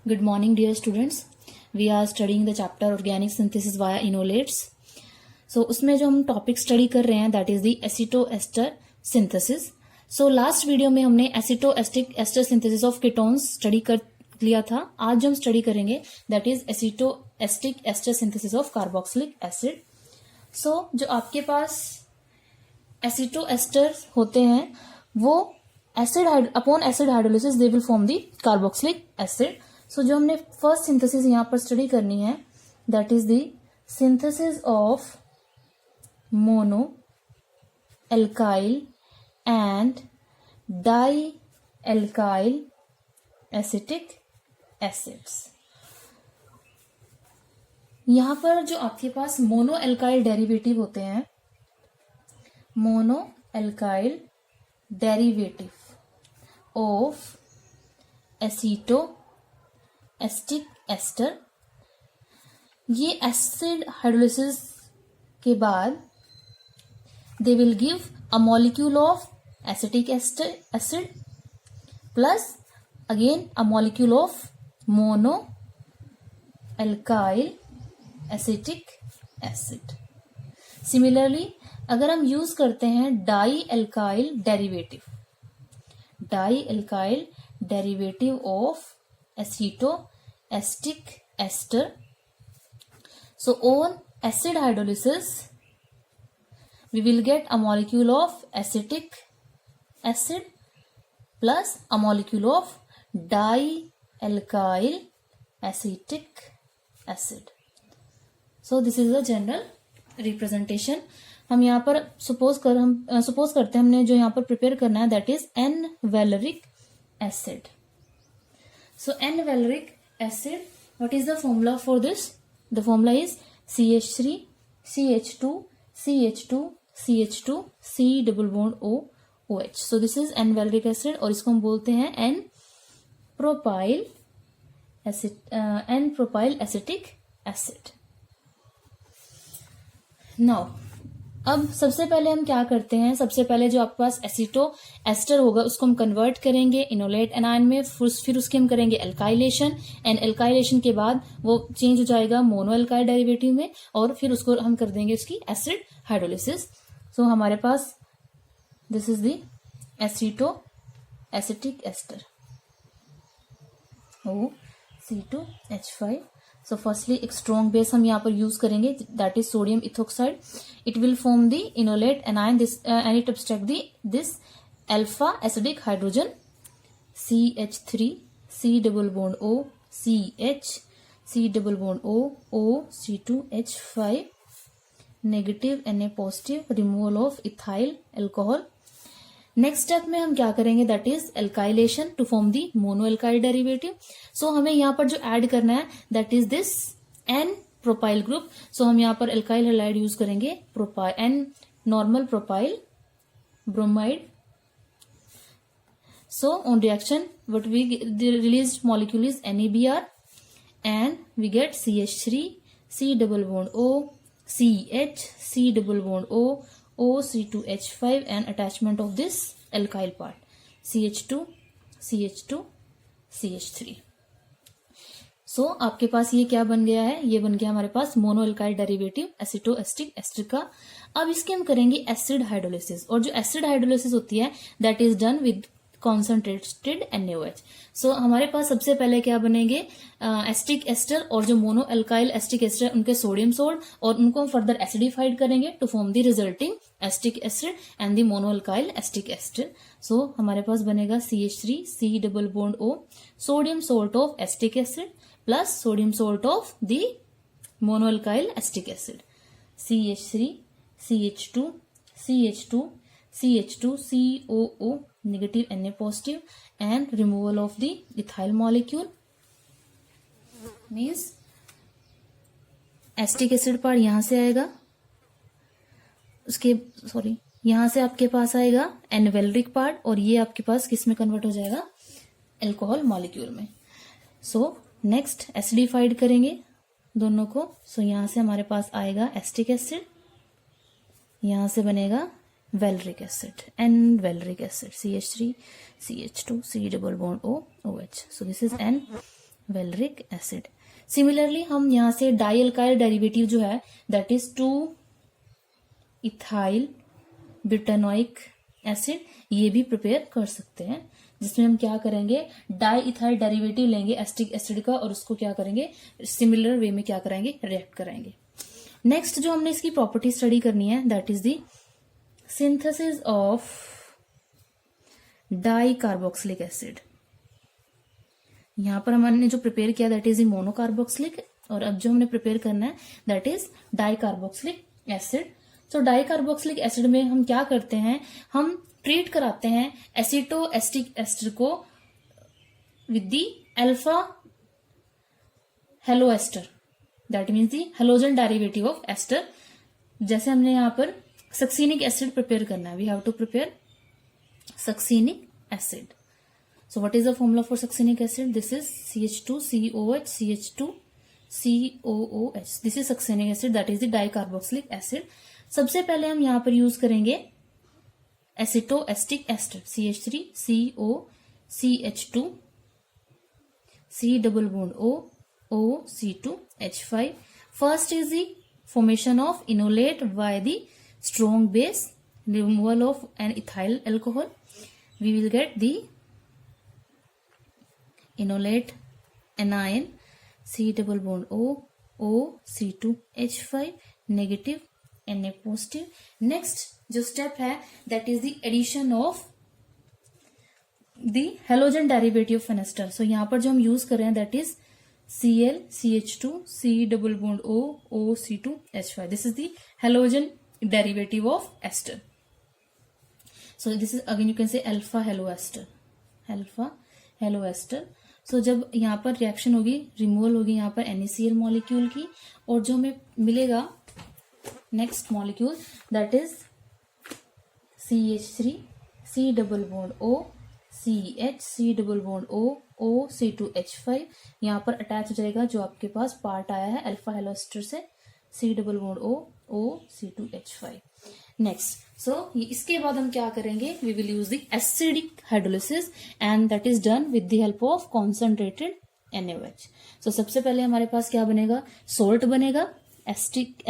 Good morning, dear students. We are studying the chapter organic synthesis via enolates. So उसमें जो हम topic study कर रहे हैं that is the acetoester synthesis. So last video में हमने acetoacetic ester synthesis of ketones study कर लिया था. आज जो हम स्टडी करेंगे that is acetoacetic ester synthesis of carboxylic acid. So जो आपके पास एसिटोएस्टर होते हैं वो upon acid hydrolysis they will form the carboxylic acid. So जो हमने फर्स्ट सिंथेसिस यहाँ पर स्टडी करनी है that is the synthesis of mono alkyl and di alkyl acetic acids. यहाँ पर जो आपके पास मोनो एल्काइल डेरिवेटिव होते हैं, mono alkyl derivative of एसिटो asterisk ester, ये एसिड हाइड्रोलिसिस के बाद they will give a molecule of acetic acid plus again a molecule of mono alkyl acetic acid. Similarly अगर हम यूज करते हैं di alkyl derivative of acetoacetic ester, so on acid hydrolysis we will get a molecule of acetic acid plus a molecule of dialkyl acetic acid. So this is the general representation. हम यहाँ पर suppose करते हैं हमने जो यहाँ पर prepare करना है that is n valeric acid. So N-valeric acid, what is the formula for this? The formula is CH3, CH2, CH2, CH2, C double bond O, OH. So this is N-valeric acid और इसको हम बोलते हैं N-propyl acetic acid. Now, अब सबसे पहले हम क्या करते हैं, सबसे पहले जो आपके पास एसिटो एस्टर होगा उसको हम कन्वर्ट करेंगे इनोलेट एनायन में, फिर उसके हम करेंगे एल्काइलेशन एंड एल्काइलेशन के बाद वो चेंज हो जाएगा मोनो एल्काइल डेरिवेटिव में और फिर उसको हम कर देंगे उसकी एसिड हाइड्रोलिसिस. सो हमारे पास this is the aceto acetic ester O C2H5. So firstly एक स्ट्रॉन्ग बेस हम यहाँ पर यूज करेंगे that is sodium ethoxide. It will form the enolate anion this and it abstract this alpha acidic hydrogen CH3 C double bond O CH C double bond O O C2H5 negative Na positive, removal of ethyl alcohol. Next step में हम क्या करेंगे that is alkylation to form the mono alkyl derivative. So हमें यहाँ पर जो add करना है that is this n propyl group. So हम यहाँ पर एल्काइल हैलाइड यूज करेंगे n normal propyl bromide. So on reaction what we released molecule is NaBr and we get CH3 C double bond O CH C double bond O OC2H5 and attachment of this alkyl part CH2 CH2 CH3. सो आपके पास ये क्या बन गया है, ये बन गया हमारे पास मोनो एल्काइल डेरिवेटिव एसिटोएस्टिक एस्टर का. अब इसके हम करेंगे एसिड हाइड्रोलिसिस और जो एसिड हाइड्रोलिसिस होती है that is done with concentrated NaOH. सो हमारे पास सबसे पहले क्या बनेंगे एस्टिक एस्टर और जो मोनो एल्काइल एस्टिक एस्टर उनके सोडियम सोल्ट और उनको हम फर्दर एसिडिफाइड करेंगे to form the resulting acetic ester and the mono alkyl acetic ester. So हमारे पास बनेगा CH3 C double bond O sodium salt of acetic acid plus sodium salt of the mono alkyl acetic acid CH3 CH2 CH2 CH2 COO negative Na positive and removal of the ethyl molecule means acetic acid part यहां से आएगा, उसके यहां से आपके पास आएगा एनवेलरिक part और ये आपके पास किस में कन्वर्ट हो जाएगा एल्कोहल मॉलिक्यूल में. सो नेक्स्ट एसिडिफाइड करेंगे दोनों को. सो यहां से हमारे पास आएगा एस्टिक एसिड, यहां से बनेगा valeric acid and valeric acid CH3 CH2 C double bond O OH. So this is N valeric acid. Similarly हम यहां से डाई अल्काइल डेरिवेटिव जो है that is 2 ethyl butanoic acid, ये भी प्रिपेयर कर सकते हैं, जिसमें हम क्या करेंगे, डाई इथाइल डेरिवेटिव लेंगे एसिटिक एसिड का और उसको क्या करेंगे, सिमिलर वे में क्या कराएंगे, रिएक्ट कराएंगे। नेक्स्ट जो हमने इसकी प्रॉपर्टी स्टडी करनी है that is the synthesis of di carboxylic acid. यहां पर हमने जो प्रिपेयर किया दैट इज मोनोकार्बोक्सिलिक, और अब जो हमने प्रिपेयर करना है that is dicarboxylic acid. तो डाई कार्बोक्सिलिक एसिड में हम क्या करते हैं, हम ट्रीट कराते हैं एसिटो एस्टिक एस्टर को with the alpha halo ester, that means the halogen derivative of ester. जैसे हमने यहाँ पर सक्सीनिक एसिड प्रिपेयर करना है, we have to prepare succinic acid. So what is the formula for succinic acid? This is CH2COH CH2COOH. This is succinic acid, that is the dicarboxylic acid. सबसे पहले हम यहाँ पर यूज करेंगे एसिटोएस्टिक ester CH3CO CH2 C double bond O OC2H5. First is the formation of enolate by the strong base, removal of an ethyl alcohol. We will get the enolate anion C double bond O OC2H5 negative Na positive. Next जो step है that is the addition of the halogen derivative of an ester. So यहाँ पर जो हम use कर रहे हैं that is Cl CH2 C double bond O OC2H5. This is the halogen derivative of ester. So this is again you can say alpha halo ester. सो जब यहाँ पर रिएक्शन होगी, रिमूवल होगी यहाँ पर NaCl मॉलिक्यूल की, और जो हमें मिलेगा next molecule that is CH3 C double bond O CH C double bond O OC2H5 यहाँ पर अटैच हो जाएगा, जो आपके पास पार्ट आया है अल्फा हेलोस्टर से C double bond O OC2H5। Next इसके बाद हम क्या करेंगे, we will use the acidic hydrolysis and that is done with the help of concentrated NaOH। So सबसे पहले हमारे पास क्या बनेगा, सोल्ट बनेगा एस्टिक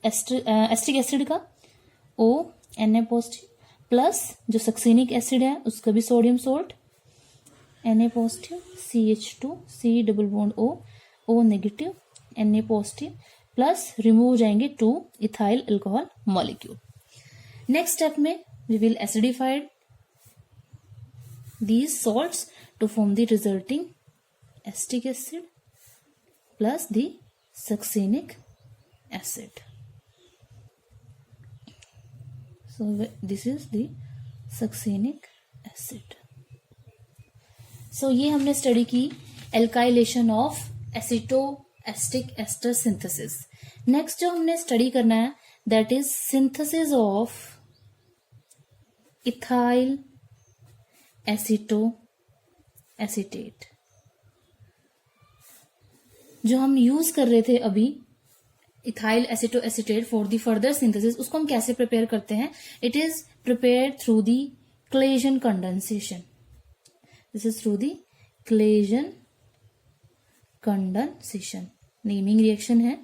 एसिड का O Na पॉजिटिव प्लस जो सक्सीनिक एसिड है उसका भी sodium salt Na positive CH2 C double bond O negative Na positive plus remove हो जाएंगे 2 ethyl alcohol molecule. Next step में we will acidified these salts to form the resulting acetic acid plus the succinic acid. So this is the succinic acid. So ये हमने study की alkylation of acetoacetic ester synthesis. Next जो हमने study करना है that is synthesis of ethyl एसिटो acetate. जो हम use कर रहे थे अभी ethyl एसिटो acetate for the further synthesis, उसको हम कैसे प्रिपेयर करते हैं, it is prepared through the Claisen condensation. This is through the Claisen condensation, naming reaction है।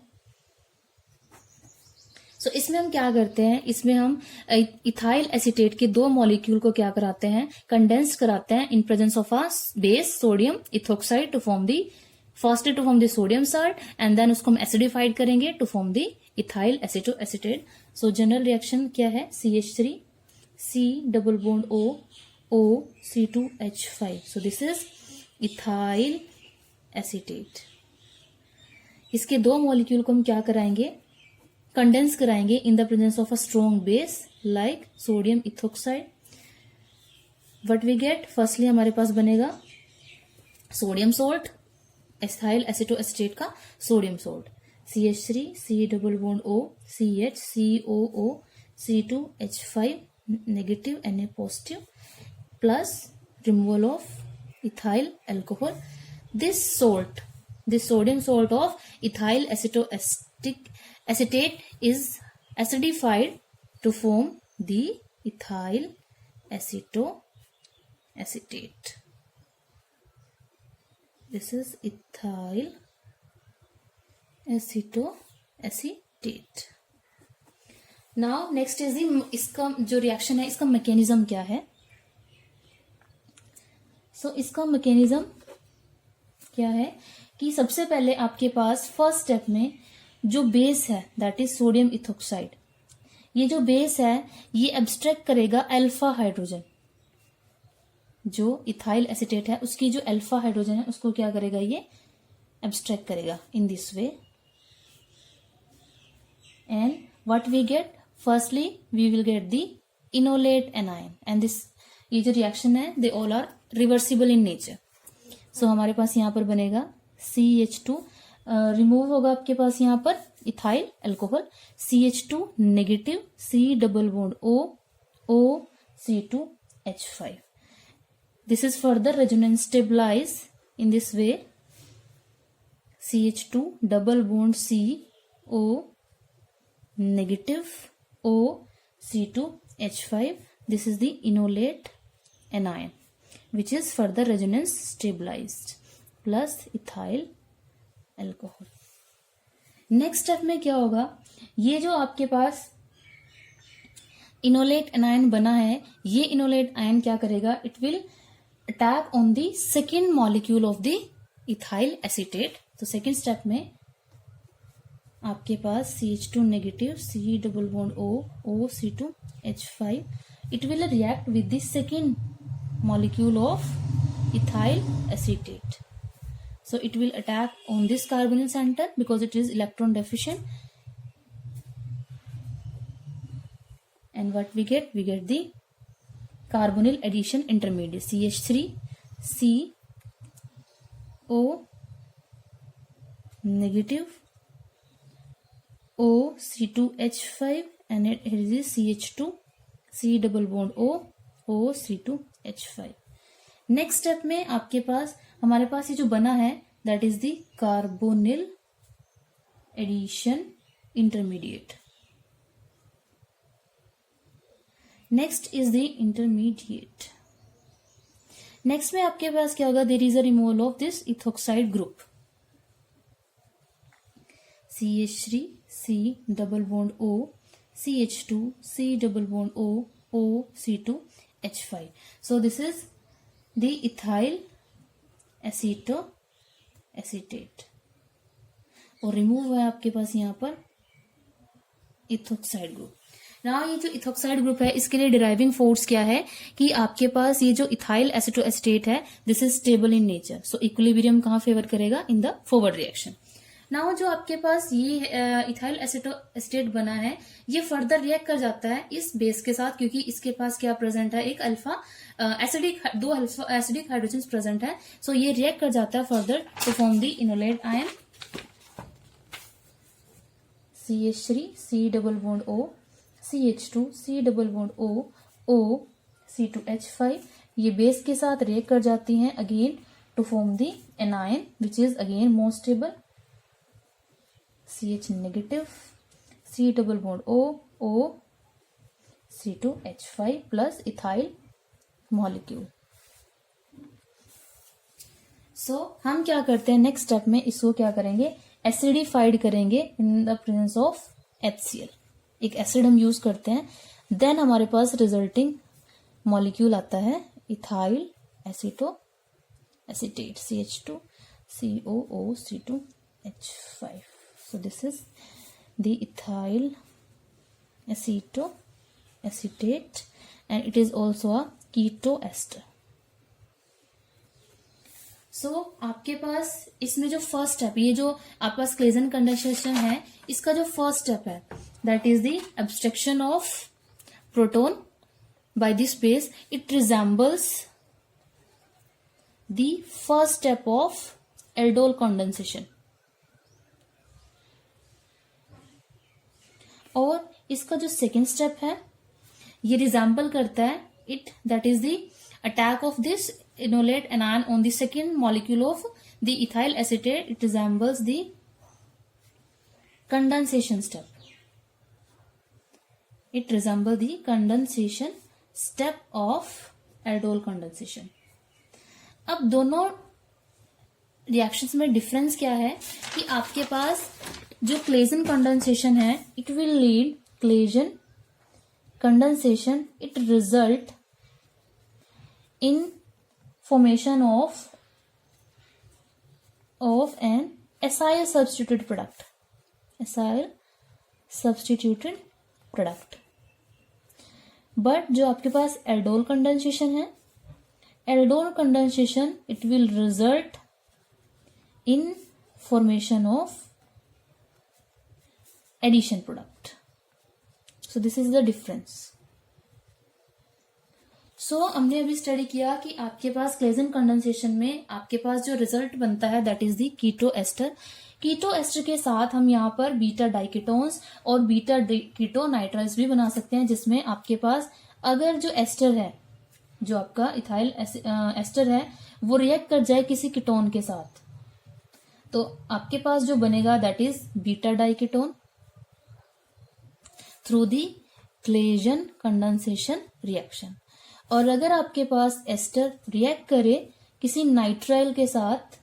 सो इसमें हम क्या करते हैं, इसमें हम इथाइल एसिटेट के 2 मॉलिक्यूल को क्या कराते हैं, कंडेंस कराते हैं in presence of a base sodium ethoxide to form the first to form the sodium salt and then उसको हम एसिडिफाइड करेंगे to form the ethyl एसिटो acetate. So general reaction क्या है, CH3 C double bond O OC2H5। So this is ethyl acetate. इसके 2 molecule को हम क्या कराएंगे, कंडेंस कराएंगे in the presence of a strong base like sodium ethoxide. What we get, firstly हमारे पास बनेगा सोडियम सोल्ट, एथिल एसिटोएसिटेट का sodium salt CH3 C double bond O CH COO C2H5 negative Na positive plus removal of ethyl alcohol. This salt, this sodium salt of ethyl acetate is acidified to form the ethyl acetate. This is ethyl acetoacetate. Now next is इसका जो reaction है इसका mechanism क्या है. सो इसका mechanism क्या है कि सबसे पहले आपके पास फर्स्ट स्टेप में जो बेस है दैट इज सोडियम इथोक्साइड. ये जो बेस है ये एब्स्ट्रैक्ट करेगा अल्फा हाइड्रोजन. जो इथाइल एसीटेट है उसकी जो अल्फा हाइड्रोजन है उसको क्या करेगा, ये एब्स्ट्रैक्ट करेगा in this way. And what we get, firstly we will get the enolate anion and this, ये जो रिएक्शन है they all are reversible in nature. So हमारे पास यहाँ पर बनेगा CH2, रिमूव होगा आपके पास यहाँ पर ethyl alcohol, CH2 negative, C double bond O C2H5. This is further resonance stabilize in this way. CH2 double bond C O negative O C2H5. This is the enolate anion which is further resonance stabilized plus ethyl alcohol. Next step में क्या होगा, ये जो आपके पास enolate anion बना है ये enolate ion क्या करेगा, it will attack on the second molecule of the ethyl acetate. तो सेकेंड स्टेप में आपके पास CH2 negative, C double bond O C2H5, it will react with the second molecule of ethyl acetate. So it will attack on this carbonyl center because it is electron deficient. And what we get? We get the carbonyl addition intermediate CH3 C O negative O C2H5 and it is CH2 C double bond O C2H5. Next step में आपके पास हमारे पास ये जो बना है that is the carbonyl addition intermediate. Next is the intermediate. Next में आपके पास क्या होगा, there is a removal of this ethoxide group CH3 C double bond O CH2 C double bond O C2H5. So this is the ethyl acetoacetate और remove है आपके पास यहाँ पर इथोक्साइड ग्रुप. ना ये जो इथोक्साइड ग्रुप है इसके लिए डिराइविंग फोर्स क्या है कि आपके पास ये जो इथाइल एसीटोएसीटेट है this is stable in nature. So equilibrium कहाँ फेवर करेगा, in the forward reaction. Now जो आपके पास ये इथाइल एसीटोएसीटेट बना है ये फर्दर रिएक्ट कर जाता है इस बेस के साथ क्योंकि इसके पास क्या प्रेजेंट है, एक अल्फा एसिडिक, दो अल्फा एसिडिक हाइड्रोजन प्रेजेंट है. सो ये रिएक्ट कर जाता है further to form the enolate ion CH3 C double bond O CH2 C double bond O C2H5. ये बेस के साथ रिएक्ट कर जाती हैं again to form the anion which is again more stable CH negative C double bond O C2H5 plus ethyl molecule. So हम क्या करते हैं नेक्स्ट स्टेप में इसको क्या करेंगे, एसिडिफाइड करेंगे इन द प्रेजेंस ऑफ HCl. एक एसिड हम यूज करते हैं देन हमारे पास रिजल्टिंग मॉलिक्यूल आता है ethyl acetoacetate CH2 COO C2H5. So this is the ethyl acetoacetate and it is also a ketoester. So आपके पास इसमें जो फर्स्ट स्टेप, ये जो आपके पास क्लेजन कंडेंसेशन है इसका जो फर्स्ट स्टेप है that is the abstraction of proton by this base. It resembles the first step of aldol condensation. और इसका जो सेकेंड स्टेप है ये रिजेंबल करता है it, that is the attack of this enolate anion on the second molecule of the ethyl acetate. It resembles the condensation step. It resemble the condensation step of aldol condensation. अब दोनों reactions में difference क्या है कि आपके पास जो Claisen condensation है, it will lead Claisen condensation, it result in formation of an acyl substituted product. acyl substituted product. But जो आपके पास एल्डोल कंडेंसेशन है, aldol condensation it will result in formation of addition product. So this is the difference. So हमने अभी study किया कि आपके पास Claisen condensation में आपके पास जो रिजल्ट बनता है that is the keto ester. Keto ester के साथ हम यहाँ पर बीटा डाइकीटोन्स और बीटा कीटो नाइट्राइल्स भी बना सकते हैं, जिसमें आपके पास अगर जो एस्टर है, जो आपका इथाइल एस्टर है, वो रिएक्ट कर जाए किसी कीटोन के साथ, तो आपके पास जो बनेगा that is beta diketone through the Claisen condensation reaction. और अगर आपके पास एस्टर रिएक्ट करे किसी नाइट्राइल के साथ,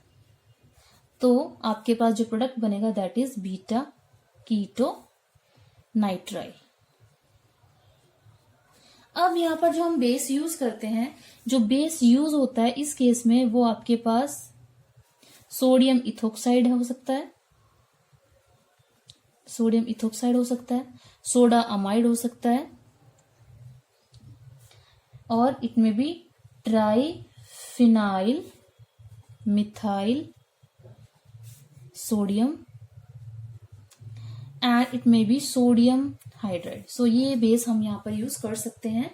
तो आपके पास जो प्रोडक्ट बनेगा that is beta keto nitrile. अब यहां पर जो हम बेस यूज करते हैं, जो बेस यूज होता है इस केस में वो आपके पास सोडियम इथोक्साइड हो सकता है, सोडियम इथोक्साइड हो सकता है, सोडा अमाइड हो सकता है, और इट में भी triphenyl methyl sodium and it में भी सोडियम हाइड्राइड. सो ये बेस हम यहाँ पर यूज कर सकते हैं.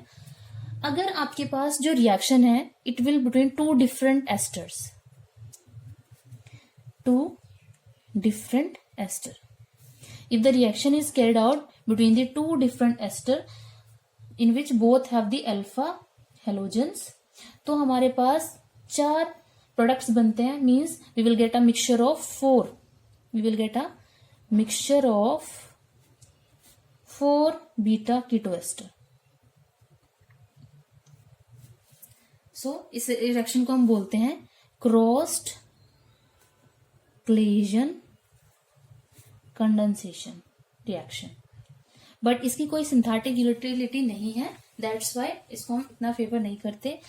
अगर आपके पास जो रिएक्शन है it will between two different esters, two different ester. If the reaction is carried out between the two different ester in which both have the alpha halogens, तो हमारे पास 4 प्रोडक्ट्स बनते हैं. Means we will get a mixture of 4. We will get a mixture of 4 beta keto ester. So इस reaction को हम बोलते हैं crossed Claisen condensation reaction. But इसकी कोई सिंथेटिक यूटिलिटी नहीं है, दैट्स वाई इसको हम इतना फेवर नहीं करते.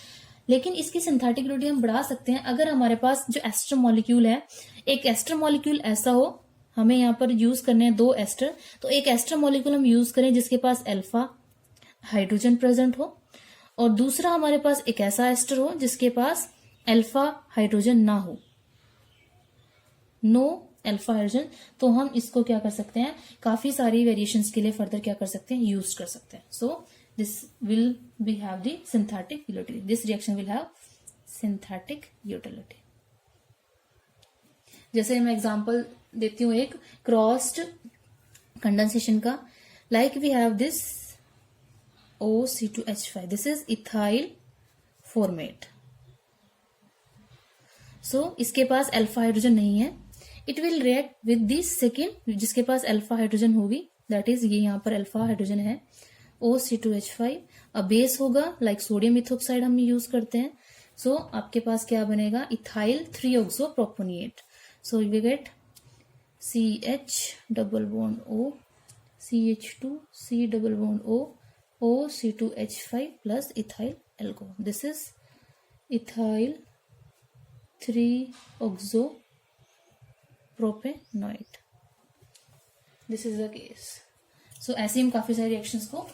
लेकिन इसकी सिंथेटिक यूटिलिटी हम बढ़ा सकते हैं अगर हमारे पास जो एस्टर मॉलिक्यूल है, एक एस्टर मॉलिक्यूल ऐसा हो, हमें यहाँ पर यूज करने हैं 2 एस्टर, तो एक एस्टर मॉलिक्यूल हम यूज करें जिसके पास अल्फा हाइड्रोजन प्रेजेंट हो, और दूसरा हमारे पास एक ऐसा एस्टर हो जिसके पास अल्फा हाइड्रोजन ना हो, नो अल्फा हाइड्रोजन. तो हम इसको क्या कर सकते हैं, काफी सारी वेरिएशंस के लिए फर्दर क्या कर सकते हैं, यूज कर सकते हैं. So this will be have the synthetic utility. This reaction will have synthetic utility. जैसे मैं एग्जांपल देती हूँ एक क्रॉस्ड कंडेंसेशन का. Like we have this OC2H5. This is ethyl formate. So इसके पास अल्फा हाइड्रोजन नहीं है. It will react with this second जिसके पास अल्फा हाइड्रोजन होगी, दैट इज ये यहाँ पर अल्फा हाइड्रोजन है, OC2H5. अब बेस होगा लाइक सोडियम इथोक्साइड हम यूज करते हैं. सो आपके पास क्या बनेगा, ethyl 3-oxopropionate. So we get CH double bond O, CH2, C double bond O, OC2H5 plus ethyl alcohol. This is ethyl 3-oxopropanoate. This is the case. So ऐसे हम काफी सारे रिएक्शंस को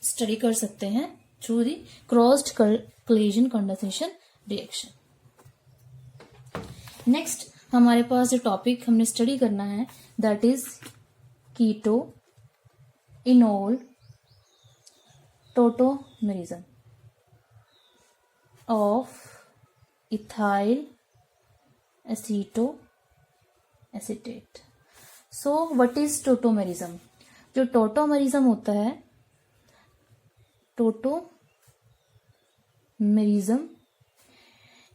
स्टडी कर सकते हैं through the crossed Claisen condensation reaction. Next हमारे पास जो टॉपिक हमने स्टडी करना है that is keto enol tautomerism of ethyl aceto acetate. So what is tautomerism? जो टोटोमेरिज्म होता है, टोटोमेरिज्म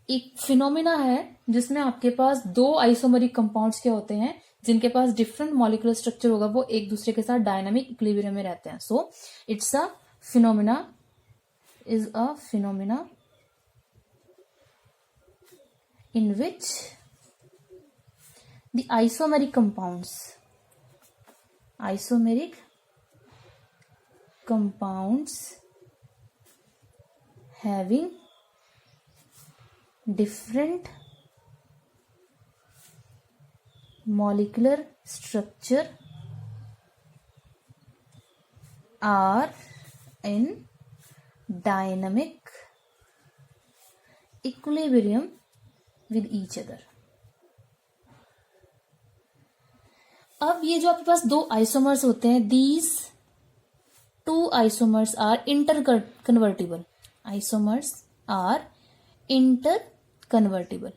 एक फिनोमिना है जिसमें आपके पास 2 आइसोमरिक कंपाउंड्स क्या होते हैं जिनके पास डिफरेंट मॉलिक्यूलर स्ट्रक्चर होगा, वो एक दूसरे के साथ डायनामिक इक्विलिब्रियम में रहते हैं. So it's a phenomena in which the isomeric compounds having different molecular structure are in dynamic equilibrium with each other. अब ये जो आपके पास दो आइसोमर्स होते हैं, these two isomers are interconvertible. Isomers are interconvertible.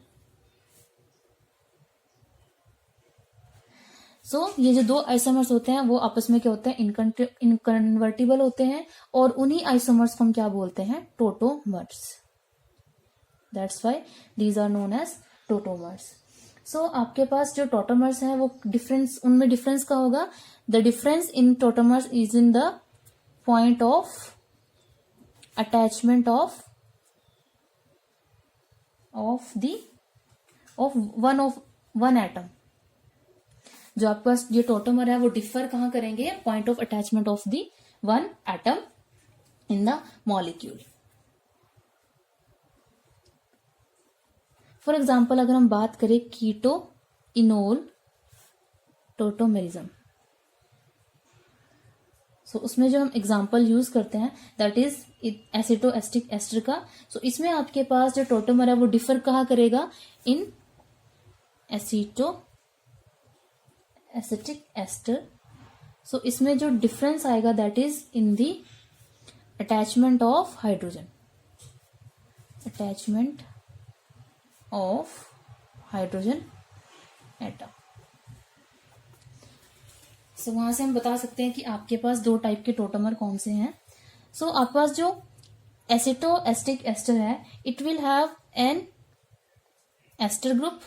सो ये जो दो आइसोमर्स होते हैं वो आपस में क्या होते हैं, इनकन्वर्टिबल होते हैं, और उन्हीं आइसोमर्स को हम क्या बोलते हैं, tautomers. That's why these are known as tautomers. So आपके पास जो टोटोमर्स हैं वो डिफरेंस, उनमें डिफरेंस का होगा. The difference in tautomers is in the point of attachment of one atom. जो आपके पास ये टोटोमर है वो डिफर कहाँ करेंगे, point of attachment of the one atom in the molecule. For example अगर हम बात करें कीटो इनोल टोटोमेरिज्म, सो उसमें जो हम एग्जाम्पल यूज करते हैं that is aceto asterisk ester का. सो इसमें आपके पास जो टोटोमर है वो डिफर कहाँ करेगा, इन एसिटो एसिटिक एस्टर. सो इसमें जो डिफरेंस आएगा that is in the attachment of hydrogen, attachment of hydrogen atom. So वहां से हम बता सकते हैं कि आपके पास दो टाइप के टोटोमर कौन से हैं. सो आपके पास जो एसिटो एस्टिक एस्टर है, it will have an ester group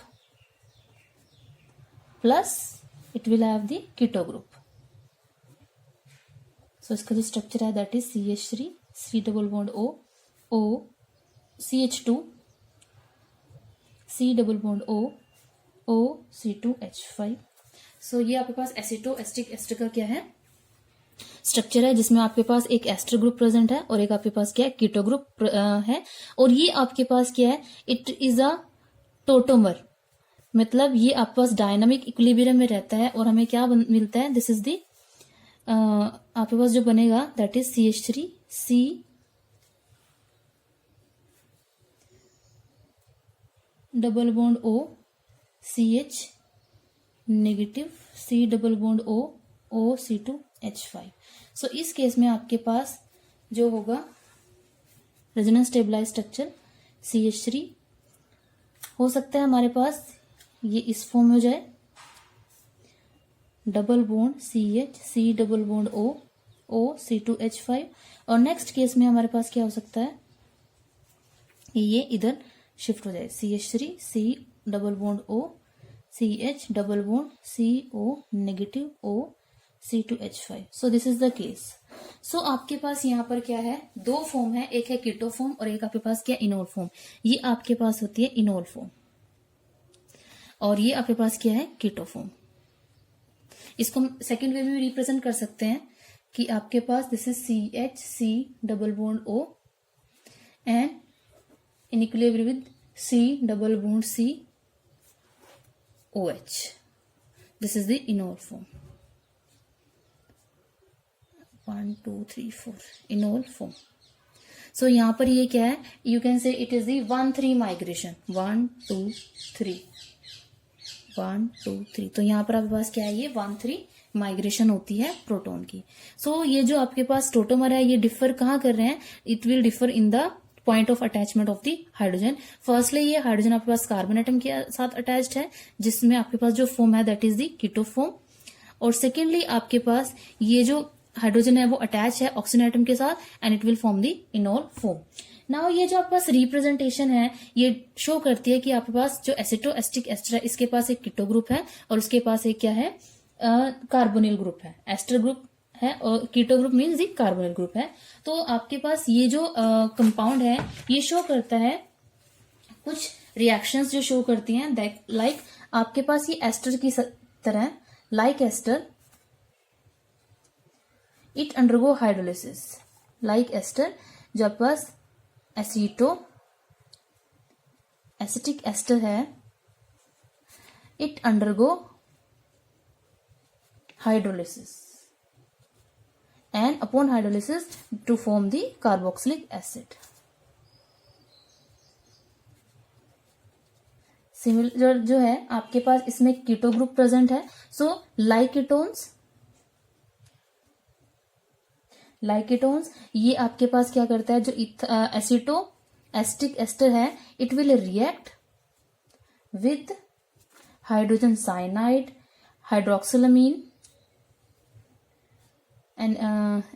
plus it will have the keto group. So इसका जो स्ट्रक्चर है that is CH3 C double bond O O CH2 C double bond O O C2H5. सो ये आपके पास एसिटो asterisk ester का क्या है, structure है, जिसमें आपके पास एक एस्टर ग्रुप प्रेजेंट है और एक आपके पास क्या है, कीटो ग्रुप है. और ये आपके पास क्या है, इट इज अ टोटोमर, मतलब ये आपके पास डायनामिक इक्विलिब्रियम में रहता है. और हमें क्या मिलता है, दिस इज दी आपके पास जो बनेगा that is CH3 C double bond O CH negative C double bond O O C2H5. सो इस केस में आपके पास जो होगा रेजोनेंस स्टेबलाइज स्ट्रक्चर CH3 हो सकता है हमारे पास ये इस फॉर्म में हो जाए, double bond CH C double bond O O C2H5. और नेक्स्ट केस में हमारे पास क्या हो सकता है, ये इधर शिफ्ट हो जाए, CH3 C double bond O CH double bond CO negative O C2H5. So this is the case. So आपके पास यहाँ पर क्या है, दो फॉर्म है, एक है कीटो फॉर्म और एक आपके पास क्या, इनोल फॉर्म. ये आपके पास होती है इनोल फॉर्म और ये आपके पास क्या है, कीटो फॉर्म. इसको हम सेकेंड वे में भी रिप्रेजेंट कर सकते हैं कि आपके पास this is CH C double bond O and in equilibrium with C double bond C OH. This is the enol form. 1 2 3 4 enol form. So यहाँ पर ये क्या है, you can say it is the 1-3 migration, 1 2 3 1 2 3. तो यहाँ पर आपके पास क्या है, ये 1-3 माइग्रेशन होती है प्रोटॉन की. सो ये जो आपके पास टोटोमर है ये डिफर कहाँ कर रहे हैं, it will differ in the point of attachment of the hydrogen. Firstly ये हाइड्रोजन आपके पास कार्बन एटम के साथ अटैच्ड है, जिसमें आपके पास जो फॉर्म है that is the keto form. और सेकेंडली आपके पास ये जो हाइड्रोजन है वो अटैच है ऑक्सीजन एटम के साथ and it will form the enol form. Now ये जो आपके पास रिप्रेजेंटेशन है ये शो करती है कि आपके पास जो एसिटो एस्टिक एस्टर है इसके पास एक कीटो ग्रुप है और उसके पास एक क्या है, कार्बोनिल ग्रुप है. एस्टर ग्रुप है और keto group means the carbonyl group है. तो आपके पास ये जो कंपाउंड है ये शो करता है कुछ रिएक्शंस जो शो करती हैं, लाइक आपके पास ये एस्टर की तरह, like ester it undergo hydrolysis, like ester जो आपके पास एसिटिक एस्टर है, it undergo hydrolysis and upon hydrolysis to form the carboxylic acid. Similar जो है आपके पास इसमें कीटो ग्रुप प्रेजेंट है, सो लाइकेटोन्स ये आपके पास क्या करता है, जो एसिटो एस्टिक एस्टर है, it will react with hydrogen cyanide, hydroxylamine and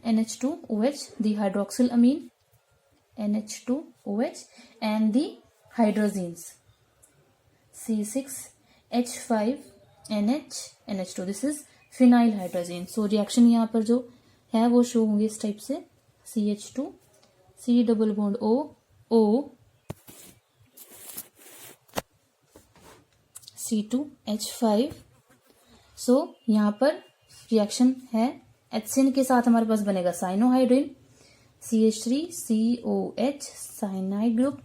NH2OH, the hydroxylamine NH2OH and the hydrazines C6H5NH NH2. This is phenyl hydrazine. So reaction यहाँ पर जो है वो शो होंगे इस टाइप से, CH2 C double bond O O C2H5. सो यहाँ पर रिएक्शन है, HCN के साथ हमारे पास बनेगा cyanohydrin, CH3COH cyanide group,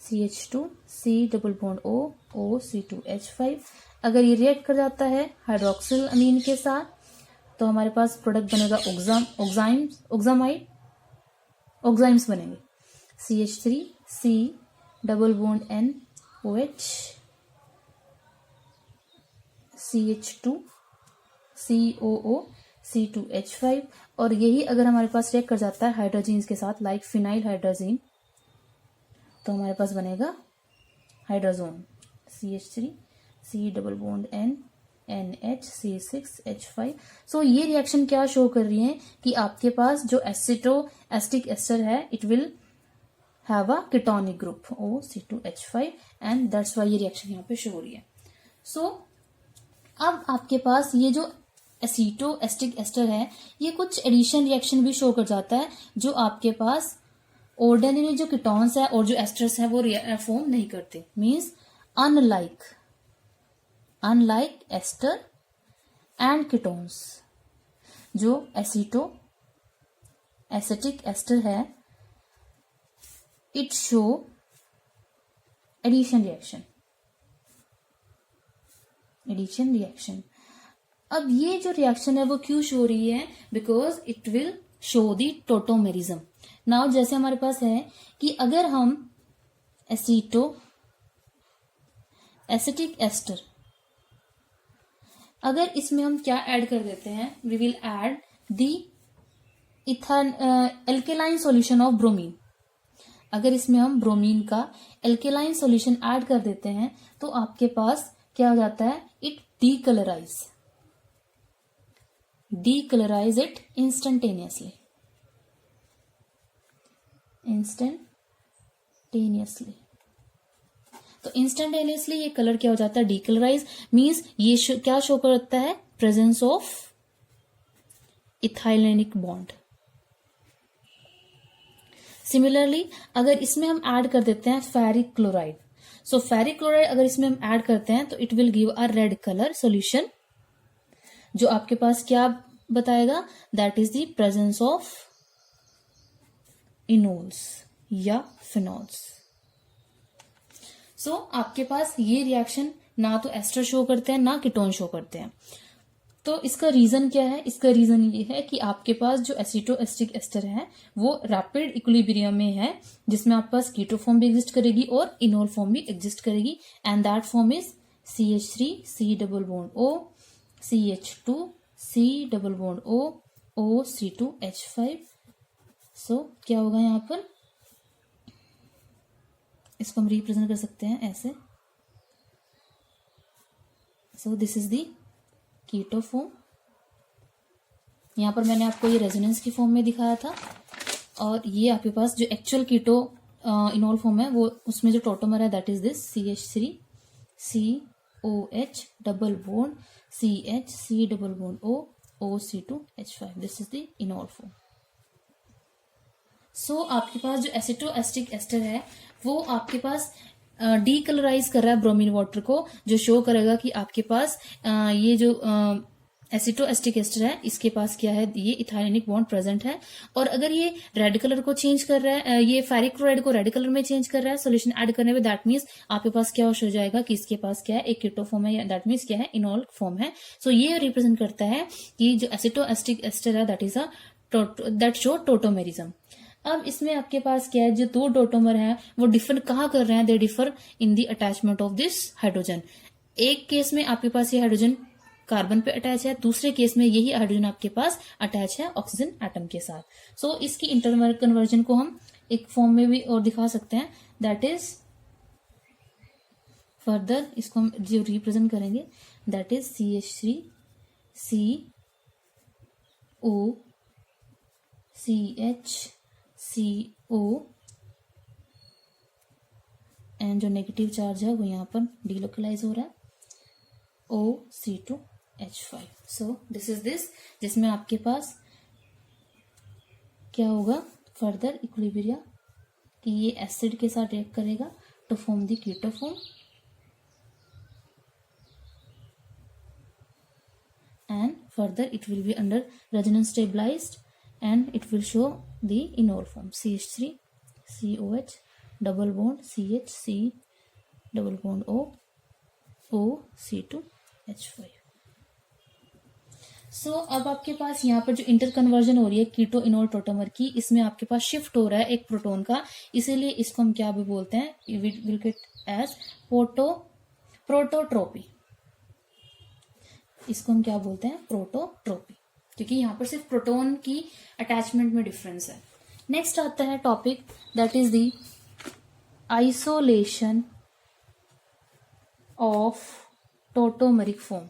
CH2 C double bond O O C2H5. अगर ये रिएक्ट कर जाता है हाइड्रोक्सिल अमीन के साथ तो हमारे पास प्रोडक्ट बनेगा ऑक्साइम्स बनेंगे, CH3 C double bond N OH CH2 COO C2H5. और यही अगर हमारे पास रिएक्ट कर जाता है हाइड्रोजीन्स के साथ, लाइक फिनाइल हाइड्रोजीन, तो हमारे पास बनेगा hydrazone, CH3 C double bond N NH C6H5. सो ये रिएक्शन क्या शो कर रही है कि आपके पास जो एसिटिक एस्टर है, it will have a ketonic group OC2H5 and that's why ये रिएक्शन यहाँ पे शो हो रही है. सो अब आपके पास ये जो एसिटो एस्टिक एस्टर है, ये कुछ एडिशन रिएक्शन भी शो कर जाता है जो आपके पास ऑर्डिनरी जो कीटोन्स है और जो एस्टर्स है वो फॉर्म नहीं करते. Means unlike ester and ketones, जो एसिटिक एस्टर है, इट शो एडिशन रिएक्शन. अब ये जो रिएक्शन है वो क्यों शो हो रही है, because it will show the tautomerism. Now जैसे हमारे पास है कि अगर हम एसिटिक एस्टर, अगर इसमें हम क्या ऐड कर देते हैं, we will add the alkaline solution of bromine. अगर इसमें हम ब्रोमीन का एल्केलाइन सॉल्यूशन ऐड कर देते हैं तो आपके पास क्या हो जाता है, इट decolorize it instantaneously. तो इंस्टेंटेनियसली ये कलर क्या हो जाता है, डीकलराइज. मीन्स ये क्या शो करता है, presence of ethylenic bond. Similarly अगर इसमें हम ऐड कर देते हैं ferric chloride, so ferric chloride अगर इसमें हम ऐड करते हैं तो it will give a red colour solution, जो आपके पास क्या बताएगा, that is the presence of enols या फिनोल्स. सो आपके पास ये रिएक्शन ना तो एस्टर शो करते हैं ना कीटोन शो करते हैं. तो इसका रीजन क्या है, इसका रीजन ये है कि आपके पास जो एसिटो एस्टिक एस्टर है वो रैपिड इक्विलिब्रियम में है, जिसमें आपके पास कीटो फॉर्म भी एग्जिस्ट करेगी और इनोल फॉर्म भी एग्जिस्ट करेगी, and that form is CH3 C double bond O CH2 C double bond O O C2H5. सो क्या होगा यहाँ पर, इसको हम रिप्रेजेंट कर सकते हैं ऐसे. So this is the keto form. यहाँ पर मैंने आपको ये रेजोनेंस की फॉर्म में दिखाया था, और ये आपके पास जो एक्चुअल कीटो इनोल फॉर्म है वो, उसमें जो टोटोमर है that is this CH3 COH double bond CH C double bond O O C2H5. This is the enol form. So आपके पास जो एसिटो एस्टिक एस्टर है वो आपके पास डीकलराइज कर रहा है ब्रोमीन वाटर को, जो शो करेगा कि आपके पास ये जो एसिटोएस्टिक एस्टर है इसके पास क्या है, ये इथाइलिक बॉन्ड प्रेजेंट है। और अगर ये रेड कलर को चेंज कर रहा है, ये फेरिक क्लोराइड को रेड कलर में चेंज कर रहा है सोल्यूशन ऐड करने में, दैट मीन्स आपके पास क्या हो जाएगा कि इसके पास क्या है, एक कीटो फॉर्म है, दैट मीन्स क्या है, इनॉल फॉर्म है। सो ये रिप्रेजेंट करता है कि जो एसिटोएस्टिक एस्टर है that is a that show tautomerism. अब इसमें आपके पास क्या है, जो दो टोटोमर हैं वो डिफर कहाँ कर रहे हैं, they differ in the attachment of this hydrogen. एक केस में आपके पास ये हाइड्रोजन कार्बन पे अटैच है, दूसरे केस में यही हाइड्रोजन आपके पास अटैच है ऑक्सीजन एटम के साथ। सो इसकी इंटर कन्वर्जन को हम एक फॉर्म में भी और दिखा सकते हैं, दैट इज फर्दर इसको हम जो रिप्रेजेंट करेंगे that is CH3 CO CH CO and जो नेगेटिव चार्ज है वो यहाँ पर डीलोकलाइज हो रहा है OC2H5। So this is this, जिसमें आपके पास क्या होगा फर्दर इक्विलिब्रिया कि ये एसिड के साथ रिएक्ट करेगा to form the keto form and further it will be under resonance stabilized and it will show the enol form CH3 COH double bond CH C double bond O OC2H5। सो अब आपके पास यहाँ पर जो inter conversion हो रही है कीटो enol tautomer की, इसमें आपके पास शिफ्ट हो रहा है एक प्रोटॉन का, इसीलिए इसको हम क्या भी बोलते हैं, विल गेट एज प्रोटोट्रोपी। इसको हम क्या बोलते हैं, प्रोटोट्रोपी, क्योंकि यहाँ पर सिर्फ प्रोटॉन की अटैचमेंट में डिफरेंस है। नेक्स्ट आता है topic that is the isolation of tautomeric form.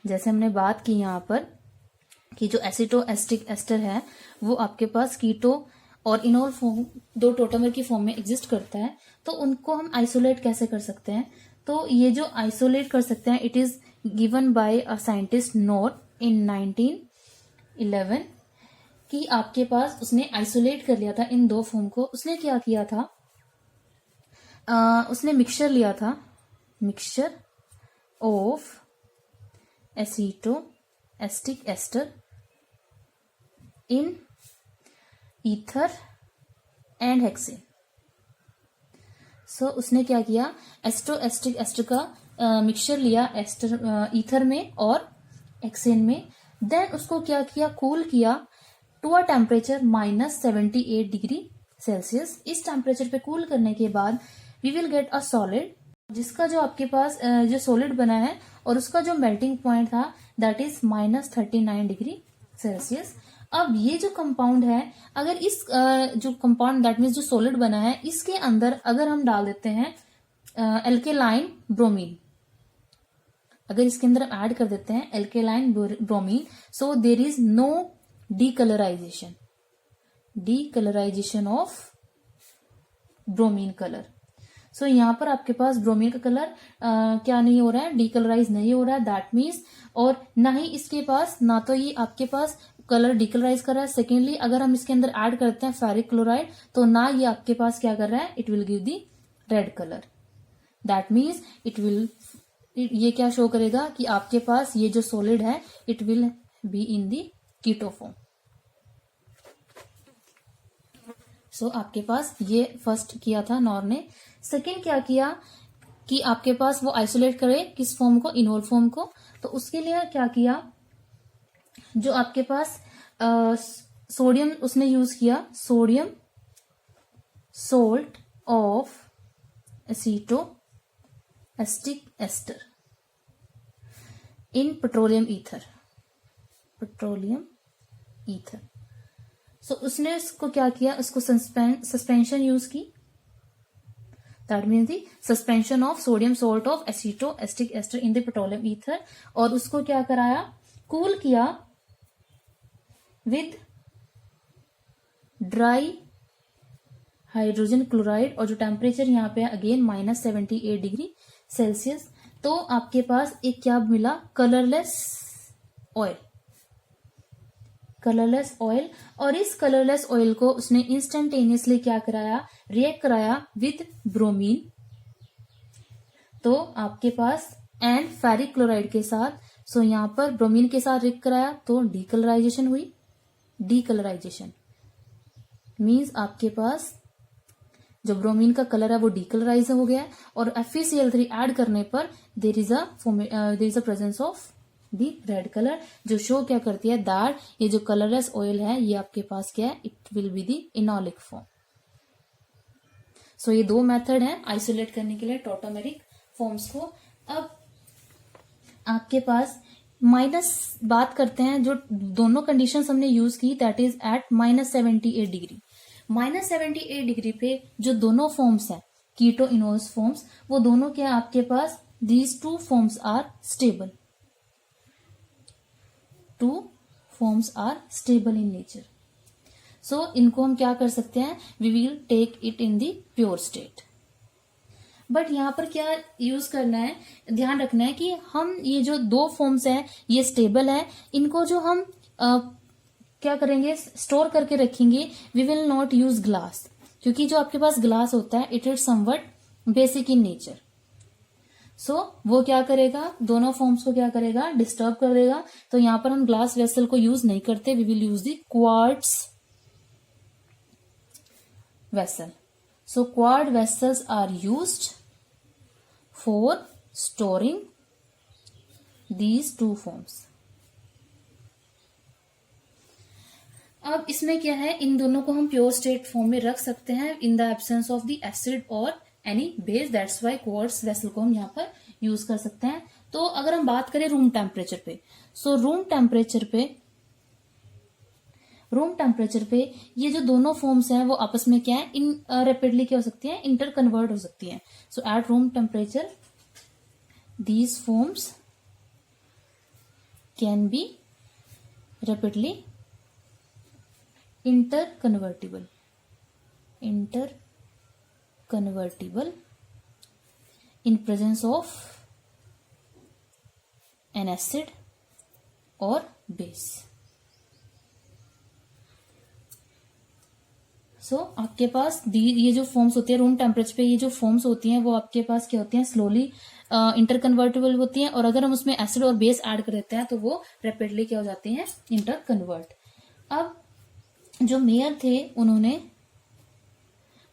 जैसे हमने बात की यहाँ पर कि जो एसिटोएस्टिक एस्टर है वो आपके पास कीटो और इनोल फॉर्म दो टोटोमर की फॉर्म में एग्जिस्ट करता है, तो उनको हम आइसोलेट कैसे कर सकते हैं। तो ये जो आइसोलेट कर सकते हैं it is given by a scientist note in 1911 कि आपके पास उसने आइसोलेट कर लिया था इन दो फॉर्म को। उसने क्या किया था, उसने मिक्सचर लिया था, mixture of acetoacetic ester in ether and hexane. So उसने क्या किया, एसिटोएस्टिक एस्टर का मिक्सचर लिया एस्टर ईथर में और हेक्सेन में, देन उसको क्या किया, कूल किया to a temperature -78 degree Celsius. इस टेम्परेचर पे कूल करने के बाद we will get a solid, जिसका जो आपके पास जो सॉलिड बना है और उसका जो मेल्टिंग पॉइंट था दैट इज -39 डिग्री सेल्सियस। अब ये जो कंपाउंड है, अगर इस जो कंपाउंड दैट मीन्स जो सॉलिड बना है इसके अंदर अगर हम डाल देते हैं एल्केलाइन ब्रोमीन, अगर इसके अंदर ऐड कर देते हैं alkaline bromine, so there is no decolourization of bromine colour. So यहाँ पर आपके पास ब्रोमीन का कलर क्या नहीं हो रहा है, डीकलराइज नहीं हो रहा है, दैट मीन्स, और ना ही इसके पास, ना तो ये आपके पास कलर डीकलराइज कर रहा है। सेकेंडली अगर हम इसके अंदर ऐड करते हैं फेरिक क्लोराइड तो ना ये आपके पास क्या कर रहा है, it will give the red colour, that means it will, ये क्या शो करेगा कि आपके पास ये जो सॉलिड है it will be in the keto form. So आपके पास ये फर्स्ट किया था नॉर ने। सेकेंड क्या किया कि आपके पास वो आइसोलेट करे किस फॉर्म को, इनोल फॉर्म को। तो उसके लिए क्या किया, जो आपके पास सोडियम उसने यूज किया, sodium salt of acetoacetic ester in petroleum ether. So उसने इसको क्या किया, उसको सस्पेंशन यूज की, that means the suspension of sodium salt of acetoacetic ester in the petroleum ether, और उसको क्या कराया, कूल किया विद ड्राई हाइड्रोजन क्लोराइड, और जो टेम्परेचर यहाँ पे अगेन -78 डिग्री सेल्सियस। तो आपके पास एक क्या मिला, कलरलेस कलरलेस ऑयल, और इस कलरलेस ऑयल को उसने इंस्टेंटेनियसली क्या कराया, रिएक्ट कराया विद ब्रोमीन। तो आपके पास एंड फेरिक क्लोराइड के साथ, सो यहाँ पर ब्रोमीन के साथ रिएक्ट कराया तो डीकलराइजेशन हुई। डीकलराइजेशन मीन्स आपके पास जो ब्रोमीन का कलर है वो डीकलराइज हो गया, और FeCl3 ऐड करने पर there is a presence of the red colour, जो शो क्या करती है दैट ये जो कलरलेस ऑयल है ये आपके पास क्या है, it will be the enolic form. So ये दो मेथड है आइसोलेट करने के लिए टॉटोमेरिक फॉर्म्स को। अब आपके पास माइनस बात करते हैं, जो दोनों कंडीशंस हमने यूज की that is at -78 degree. -78 degree पे जो दोनों फॉर्म्स है कीटो इनोस फॉर्म्स, वो दोनों क्या आपके पास, these two forms are stable, two forms are stable in nature. So इनको हम क्या कर सकते हैं, we will take it in the pure state. But यहाँ पर क्या यूज करना है, ध्यान रखना है कि हम ये जो दो फॉर्म्स हैं ये स्टेबल है, इनको जो हम क्या करेंगे, स्टोर करके रखेंगे। We will not use glass, क्योंकि जो आपके पास ग्लास होता है it is somewhat basic in nature. So वो क्या करेगा, दोनों फॉर्म्स को क्या करेगा, डिस्टर्ब कर देगा। तो यहाँ पर हम ग्लास वेसल को यूज नहीं करते, we will use the quartz vessel. So quart vessels are used for storing these two forms. अब इसमें क्या है, इन दोनों को हम प्योर स्टेट फॉर्म में रख सकते हैं in the absence of the acid और any base, that's why quartz vessel को हम यहाँ पर यूज कर सकते हैं। तो अगर हम बात करें रूम टेम्परेचर पे, सो रूम टेम्परेचर पे ये जो दोनों फॉर्म्स हैं वो आपस में क्या है, इन रैपिडली क्या हो सकती है, इंटर कन्वर्ट हो सकती है। So at room temperature these forms can be rapidly interconvertible in presence of an acid or base. So आपके पास ये जो फॉर्म्स होती है रूम टेम्परेचर पे, ये जो फॉर्म्स होती हैं वो आपके पास क्या होती हैं, स्लोली इंटर कन्वर्टेबल होती हैं, और अगर हम उसमें एसिड और बेस ऐड कर देते हैं तो वो रैपिडली क्या हो जाते हैं, इंटर कन्वर्ट। अब जो मेयर थे उन्होंने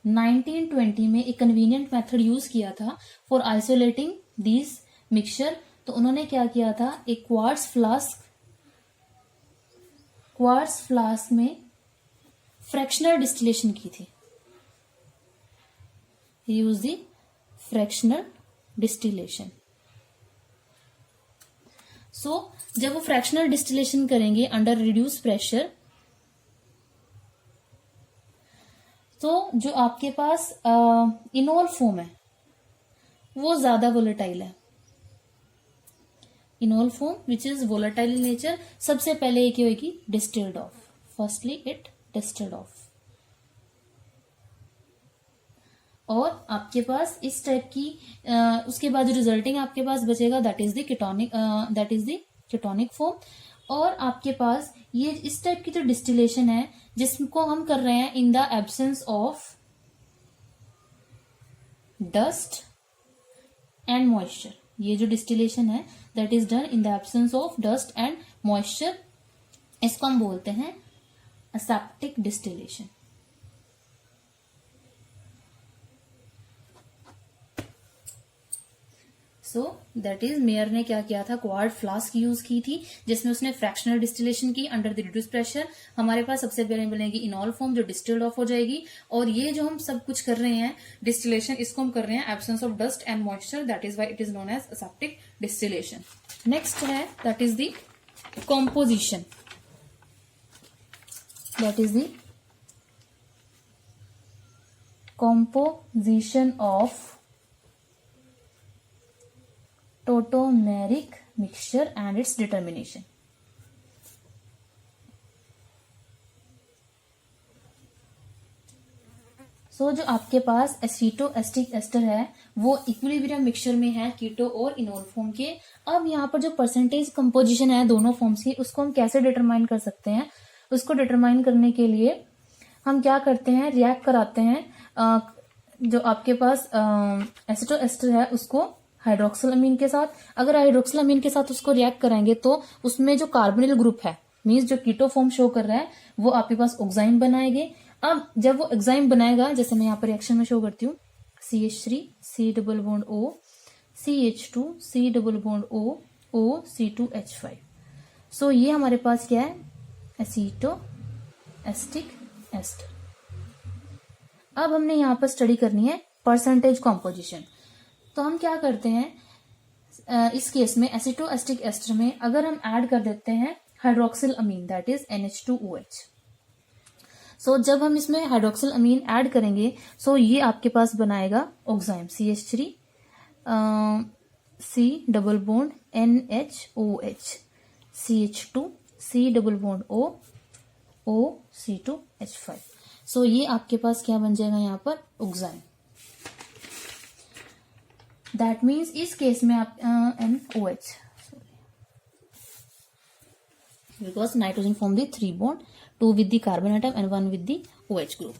1920 में एक कन्वीनियंट मेथड यूज किया था फॉर आइसोलेटिंग दिस मिक्सचर। तो उन्होंने क्या किया था, एक क्वार्ट्ज फ्लास्क में फ्रैक्शनल डिस्टिलेशन की थी, यूज दी फ्रैक्शनल डिस्टिलेशन। सो जब वो फ्रैक्शनल डिस्टिलेशन करेंगे अंडर रिड्यूस प्रेशर, तो जो आपके पास इनोल फॉर्म है वो ज्यादा वोलेटाइल है। Enol form which is volatile in nature, सबसे पहले ये क्या होगी, distilled of, firstly it distilled of. और आपके पास इस टाइप की उसके बाद जो रिजल्टिंग आपके पास बचेगा that is the ketonic form. और आपके पास ये इस टाइप की जो डिस्टिलेशन है जिसको हम कर रहे हैं in the absence of dust and moisture, ये जो डिस्टिलेशन है that is done in the absence of dust and moisture, इसको हम बोलते हैं aseptic distillation। So that is mayor ने क्या किया था, क्वार्ट फ्लास्क यूज की थी जिसमें उसने फ्रैक्शनल डिस्टिलेशन की अंडर द रिड्यूस प्रेशर। हमारे पास सबसे पहले बनेगी इनॉल फॉर्म जो डिस्टिल्ड ऑफ हो जाएगी, और ये जो हम सब कुछ कर रहे हैं डिस्टिलेशन, इसको हम कर रहे हैं absence of dust and moisture, that is why it is known as aseptic distillation. Next है that is the composition, that is the composition of tautomeric mixture and its determination। सो जो आपके पास एसीटोएस्टिक एस्टर है वो इक्विलिब्रियम मिक्सचर में है कीटो और enol form के। अब यहाँ पर जो परसेंटेज कंपोजिशन है दोनों फॉर्म्स की उसको हम कैसे डिटरमाइन कर सकते हैं, उसको डिटरमाइन करने के लिए हम क्या करते हैं, रिएक्ट कराते हैं जो आपके पास एसिटो एस्टर है उसको हाइड्रोक्सिल अमीन के साथ। अगर हाइड्रोक्सिल अमीन के साथ उसको रिएक्ट कराएंगे तो उसमें जो कार्बोनिल ग्रुप है, मीन्स जो कीटो फॉर्म शो कर रहा है, वो आपके पास ऑक्साइम बनाएंगे। अब जब वो एग्जाइम बनाएगा, जैसे मैं यहाँ पर रिएक्शन में शो करती हूँ, CH3 C double bond O CH2 C double bond O O C2H5। सो ये हमारे पास क्या है, एसीटो एस्टिक एस्टर। अब हमने यहाँ पर स्टडी करनी है परसेंटेज कॉम्पोजिशन। तो हम क्या करते हैं इस केस में एसिटो एस्टिक एस्टर में अगर हम ऐड कर देते हैं hydroxyl amine that is NH2OH। So जब हम इसमें हाइड्रोक्सिल अमीन ऐड करेंगे सो ये आपके पास बनाएगा oxime CH3 C double bond NHOH CH2 C double bond O O C2H5। सो ये आपके पास क्या बन जाएगा यहाँ पर, ऑक्साइम। दैट मीन्स इस केस में आप NOH, because nitrogen form the 3 bond, 2 with the carbon atom and 1 with the OH group.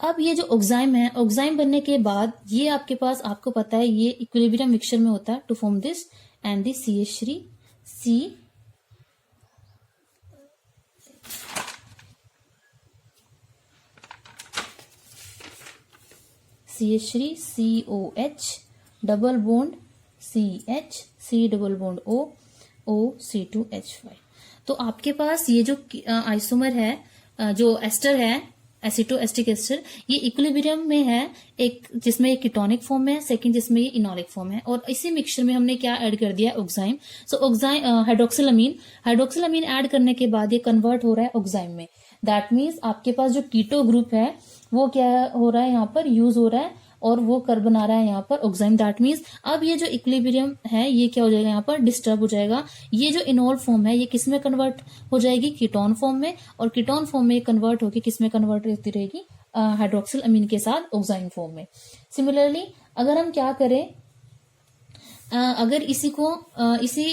अब ये जो ऑक्साइम है, ऑक्साइम बनने के बाद ये आपके पास, आपको पता है ये इक्विलिब्रियम मिक्सचर में होता है to form this and the CH3 COH double bond CH C double bond O O C2H5। तो आपके पास ये जो आइसोमर है, जो एस्टर है एसिटो एस्टिक एस्टर, ये इक्विलिब्रियम में है, एक जिसमें एक कीटोनिक फॉर्म में है, सेकंड जिसमें ये इनोलिक फॉर्म है, और इसी मिक्सचर में हमने क्या ऐड कर दिया, ऑक्साइम। सो ऑक्साइम हाइड्रोक्सिल अमीन ऐड करने के बाद ये कन्वर्ट हो रहा है ऑक्साइम में। दैट मीन्स आपके पास जो कीटो ग्रुप है वो क्या हो रहा है, यहाँ पर यूज हो रहा है और वो कर बना रहा है यहाँ पर ऑक्साइम। दैट मीन्स अब ये जो इक्विलिब्रियम है ये क्या हो जाएगा, यहाँ पर डिस्टर्ब हो जाएगा। ये जो इनोल फॉर्म है ये किस में कन्वर्ट हो जाएगी, कीटोन फॉर्म में, और कीटोन फॉर्म में कन्वर्ट होकर किस में कन्वर्ट होती रहेगी, हाइड्रोक्सिल अमीन के साथ ऑक्साइम फॉर्म में। सिमिलरली अगर हम क्या करें, अगर इसी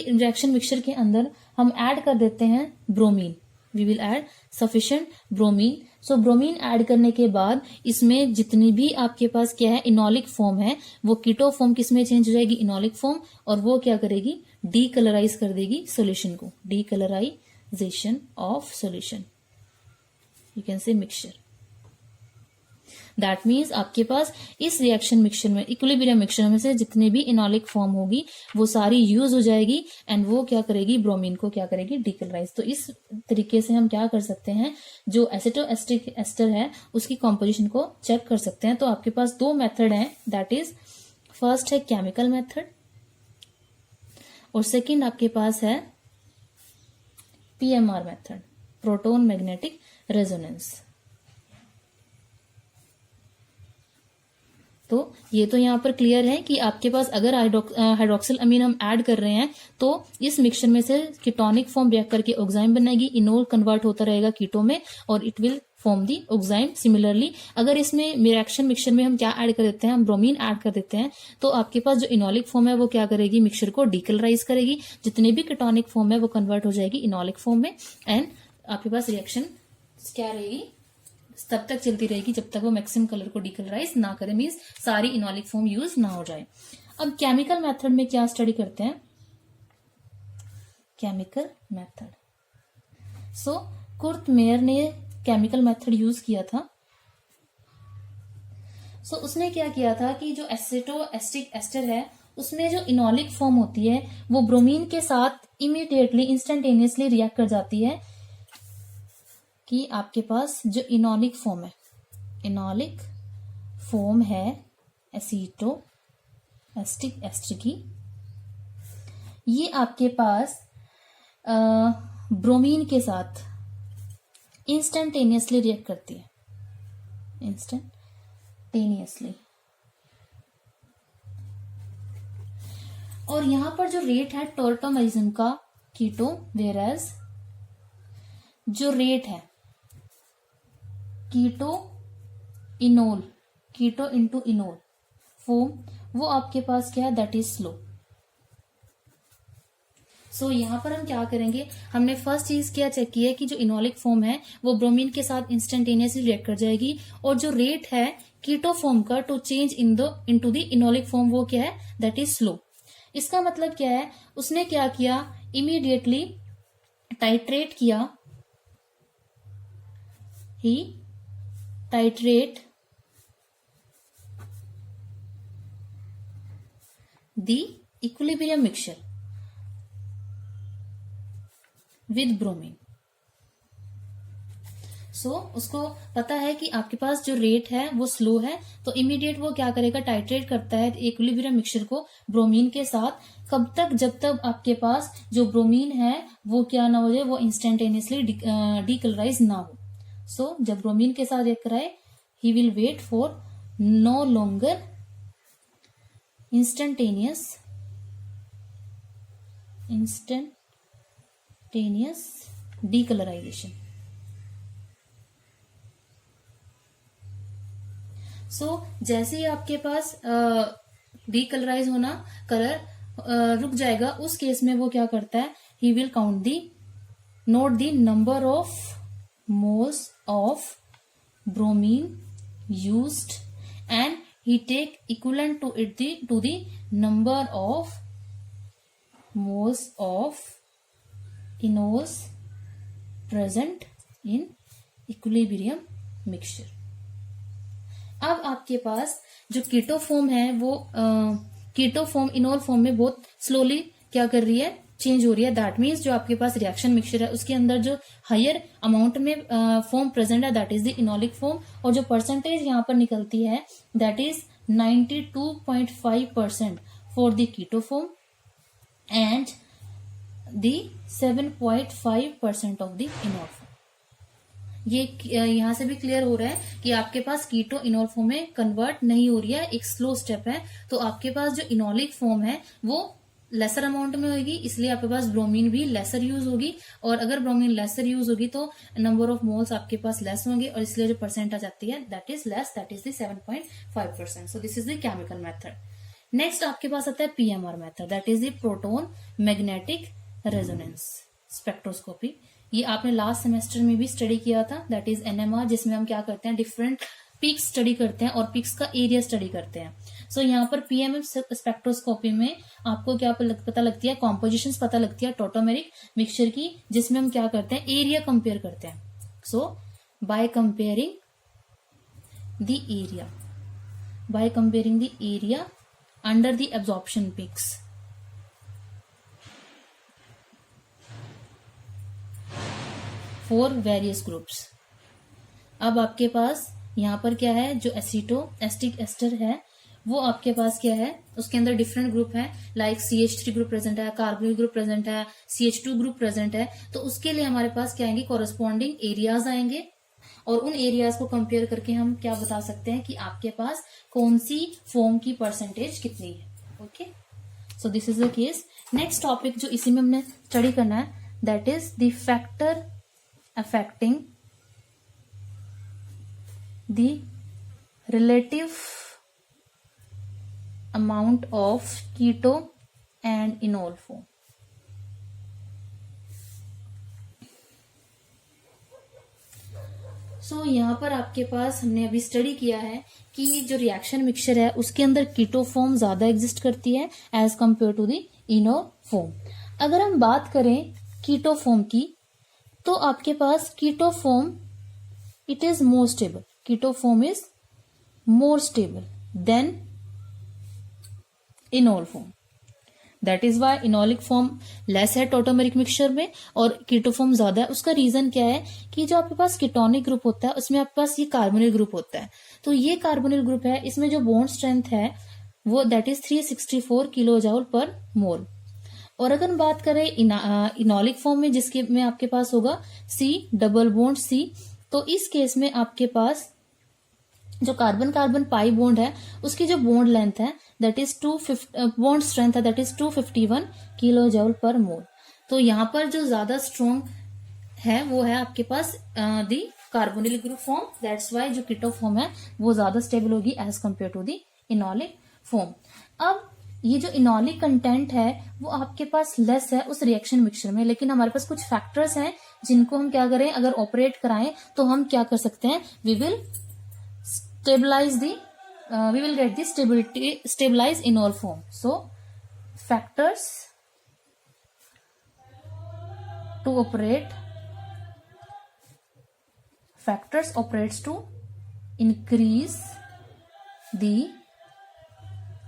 रिएक्शन मिक्सचर के अंदर हम ऐड कर देते हैं bromine, we will add sufficient bromine. So bromine add करने के बाद इसमें जितनी भी आपके पास क्या है इनोलिक फॉर्म है, वो कीटो फॉर्म किस में चेंज हो जाएगी, इनोलिक फॉर्म, और वो क्या करेगी, डीकलराइज कर देगी सॉल्यूशन को, decolourisation of solution, you can से मिक्सचर। दैट मीन्स आपके पास इस रिएक्शन मिक्सचर में, इक्विलिब्रियम मिक्सचर में से जितने भी इनोलिक फॉर्म होगी वो सारी यूज हो जाएगी एंड वो क्या करेगी, ब्रोमीन को क्या करेगी, डीकलराइज। तो इस तरीके से हम क्या कर सकते हैं, जो एसिटो एस्टिक एस्टर है उसकी कॉम्पोजिशन को चेक कर सकते हैं। तो आपके पास 2 मेथड हैं, दैट इज फर्स्ट है केमिकल मेथड और सेकेंड आपके पास है PMR method, proton magnetic resonance. तो ये तो यहाँ पर क्लियर है कि आपके पास अगर हाइड्रोक्सिल अमीन हम ऐड कर रहे हैं तो इस मिक्सचर में से कीटोनिक फॉर्म रिएक्ट करके ऑक्साइम बनाएगी, इनोल कन्वर्ट होता रहेगा कीटो में और it will form the oxime. Similarly अगर इसमें रिएक्शन मिक्सचर में हम क्या ऐड कर देते हैं, हम ब्रोमीन ऐड कर देते हैं, तो आपके पास जो इनोलिक फॉर्म है वो क्या करेगी, मिक्सचर को डीकलराइज करेगी, जितने भी कीटोनिक फॉर्म है वो कन्वर्ट हो जाएगी इनोलिक फॉर्म में, एंड आपके पास रिएक्शन क्या रहेगी, तब तक चलती रहेगी जब तक वो मैक्सिमम कलर को डीकलराइज ना करे, मीन्स सारी इनोलिक फॉर्म यूज ना हो जाए। अब केमिकल मेथड में क्या स्टडी करते हैं, केमिकल मेथड। सो कुर्ट मेयर ने केमिकल मेथड यूज किया था। सो उसने क्या किया था कि जो एसिटो एस्टिक एस्टर है उसमें जो इनोलिक फॉर्म होती है वो ब्रोमीन के साथ इमीडिएटली इंस्टेंटेनियसली रिएक्ट कर जाती है कि आपके पास जो इनोलिक फॉर्म है, इनोलिक फॉर्म है एसिटो एस्टिक एस्टर की, ये आपके पास ब्रोमीन के साथ इंस्टेंटेनियसली रिएक्ट करती है, इंस्टेंटेनियसली। और यहां पर जो रेट है टॉल्टोमेरिज्म का कीटो, वेराज जो रेट है कीटो इनोल, कीटो इंटू इनोल फॉर्म, वो आपके पास क्या है, दैट इज स्लो। सो यहाँ पर हम क्या करेंगे, हमने फर्स्ट चीज क्या चेक की है कि जो इनोलिक फॉर्म है वो ब्रोमीन के साथ इंस्टेंटेनियसली रिएक्ट कर जाएगी, और जो रेट है कीटो फॉर्म का to change into the enolic form वो क्या है, दैट इज स्लो। इसका मतलब क्या है, उसने क्या किया, इमीडिएटली टाइट्रेट किया, he titrate the equilibrium mixture with bromine. So उसको पता है कि आपके पास जो रेट है वो स्लो है, तो इमीडिएट वो क्या करेगा, टाइट्रेट करता है इक्विलिब्रियम मिक्सचर को ब्रोमीन के साथ, कब तक, जब तक आपके पास जो ब्रोमीन है वो क्या ना हो जाए, वो इंस्टेंटेनियसली डीकलराइज ना हो। सो जब ब्रोमीन के साथ रिएक्ट कराए, he will wait for no longer instantaneous decolorization. जैसे ही आपके पास डीकलराइज होना, कलर रुक जाएगा, उस केस में वो क्या करता है, he will note the number of moles of bromine used and he take equivalent to it to the number of moles of enols present in equilibrium mixture। अब आपके पास जो कीटो फॉर्म है वो कीटो फॉर्म इनोल फॉर्म में बहुत slowly क्या कर रही है, चेंज हो रही है। दैट मीन्स जो आपके पास रिएक्शन मिक्सचर है उसके अंदर जो हायर अमाउंट में फॉर्म प्रेजेंट है that is the enolic form, और जो परसेंटेज यहाँ पर निकलती है that is 92.5% for the keto form and the 7.5% of the enol form. ये यहाँ से भी क्लियर हो रहा है कि आपके पास कीटो इनोल फॉर्म में कन्वर्ट नहीं हो रही है, एक स्लो स्टेप है। तो आपके पास जो इनोलिक फॉर्म है वो लेसर अमाउंट में होगी, इसलिए आपके पास ब्रोमीन भी लेसर यूज होगी, और अगर ब्रोमीन लेसर यूज होगी तो नंबर ऑफ मोल्स आपके पास लेस होंगे, और इसलिए जो परसेंटेज आती है that is less, that is the 7.5%। So this is the chemical method. Next आपके पास आता है PMR method, that is the proton magnetic resonance spectroscopy. ये आपने लास्ट सेमेस्टर में भी स्टडी किया था, दैट इज एनएमआर, जिसमें हम क्या करते हैं, डिफरेंट पिक्स स्टडी करते हैं और पिक्स का एरिया स्टडी करते हैं। सो यहाँ पर पीएमएम स्पेक्ट्रोस्कोपी में आपको क्या पता लगती है, कॉम्पोजिशंस पता लगती है टोटोमेरिक मिक्सचर की, जिसमें हम क्या करते हैं, एरिया कंपेयर करते हैं। So by comparing the area under the absorption peaks, for various groups. अब आपके पास यहाँ पर क्या है, जो एसिटिक एस्टर है वो आपके पास क्या है, उसके अंदर डिफरेंट ग्रुप है, लाइक CH3 ग्रुप प्रेजेंट है, कार्बोनिल ग्रुप प्रेजेंट है, CH2 ग्रुप प्रेजेंट है। तो उसके लिए हमारे पास क्या आएंगे, कॉरेस्पॉन्डिंग एरियाज आएंगे, और उन एरियाज को कंपेयर करके हम क्या बता सकते हैं कि आपके पास कौन सी फॉर्म की परसेंटेज कितनी है। Okay, so this is the case. Next topic जो इसी में हमने स्टडी करना है that is the factor affecting the relative amount of keto and enol form। सो यहाँ पर आपके पास हमने अभी स्टडी किया है कि जो रिएक्शन मिक्सचर है उसके अंदर कीटो फॉर्म ज्यादा एग्जिस्ट करती है as compare to the enol form. अगर हम बात करें कीटो फॉर्म की, तो आपके पास keto form it is more stable, keto form is more stable than enol form. That is why enolic form less है टोटोमेरिक मिक्सचर में और कीटो फॉर्म ज्यादा है। उसका रीजन क्या है कि जो आपके पास कीटोनिक ग्रुप होता है उसमें आपके पास ये कार्बोनिल ग्रुप होता है। तो ये कार्बोनिल ग्रुप है, इसमें जो बॉन्ड स्ट्रेंथ है वो that is 364 kilo joule per मोल। और अगर हम बात करें इनोलिक फॉर्म में, जिसके में आपके पास होगा C डबल बॉन्ड C, तो इस केस में आपके पास जो कार्बन कार्बन पाई बॉन्ड है उसकी जो बॉन्ड लेंथ है दैट इज 250, बॉन्ड स्ट्रेंथ है that is 251 kilo joule per mole. तो यहाँ पर जो ज्यादा स्ट्रॉन्ग है वो है आपके पास the carbonyl group form, that's why जो कीटो फॉर्म है वो ज्यादा स्टेबल होगी as compare to the enolic form. अब ये जो इनॉलिक कंटेंट है वो आपके पास लेस है उस रिएक्शन मिक्सचर में, लेकिन हमारे पास कुछ फैक्टर्स हैं जिनको हम क्या करें, अगर ऑपरेट कराएं तो हम क्या कर सकते हैं, we will stabilize the we will get the stabilize enol form. So factors to operates to increase the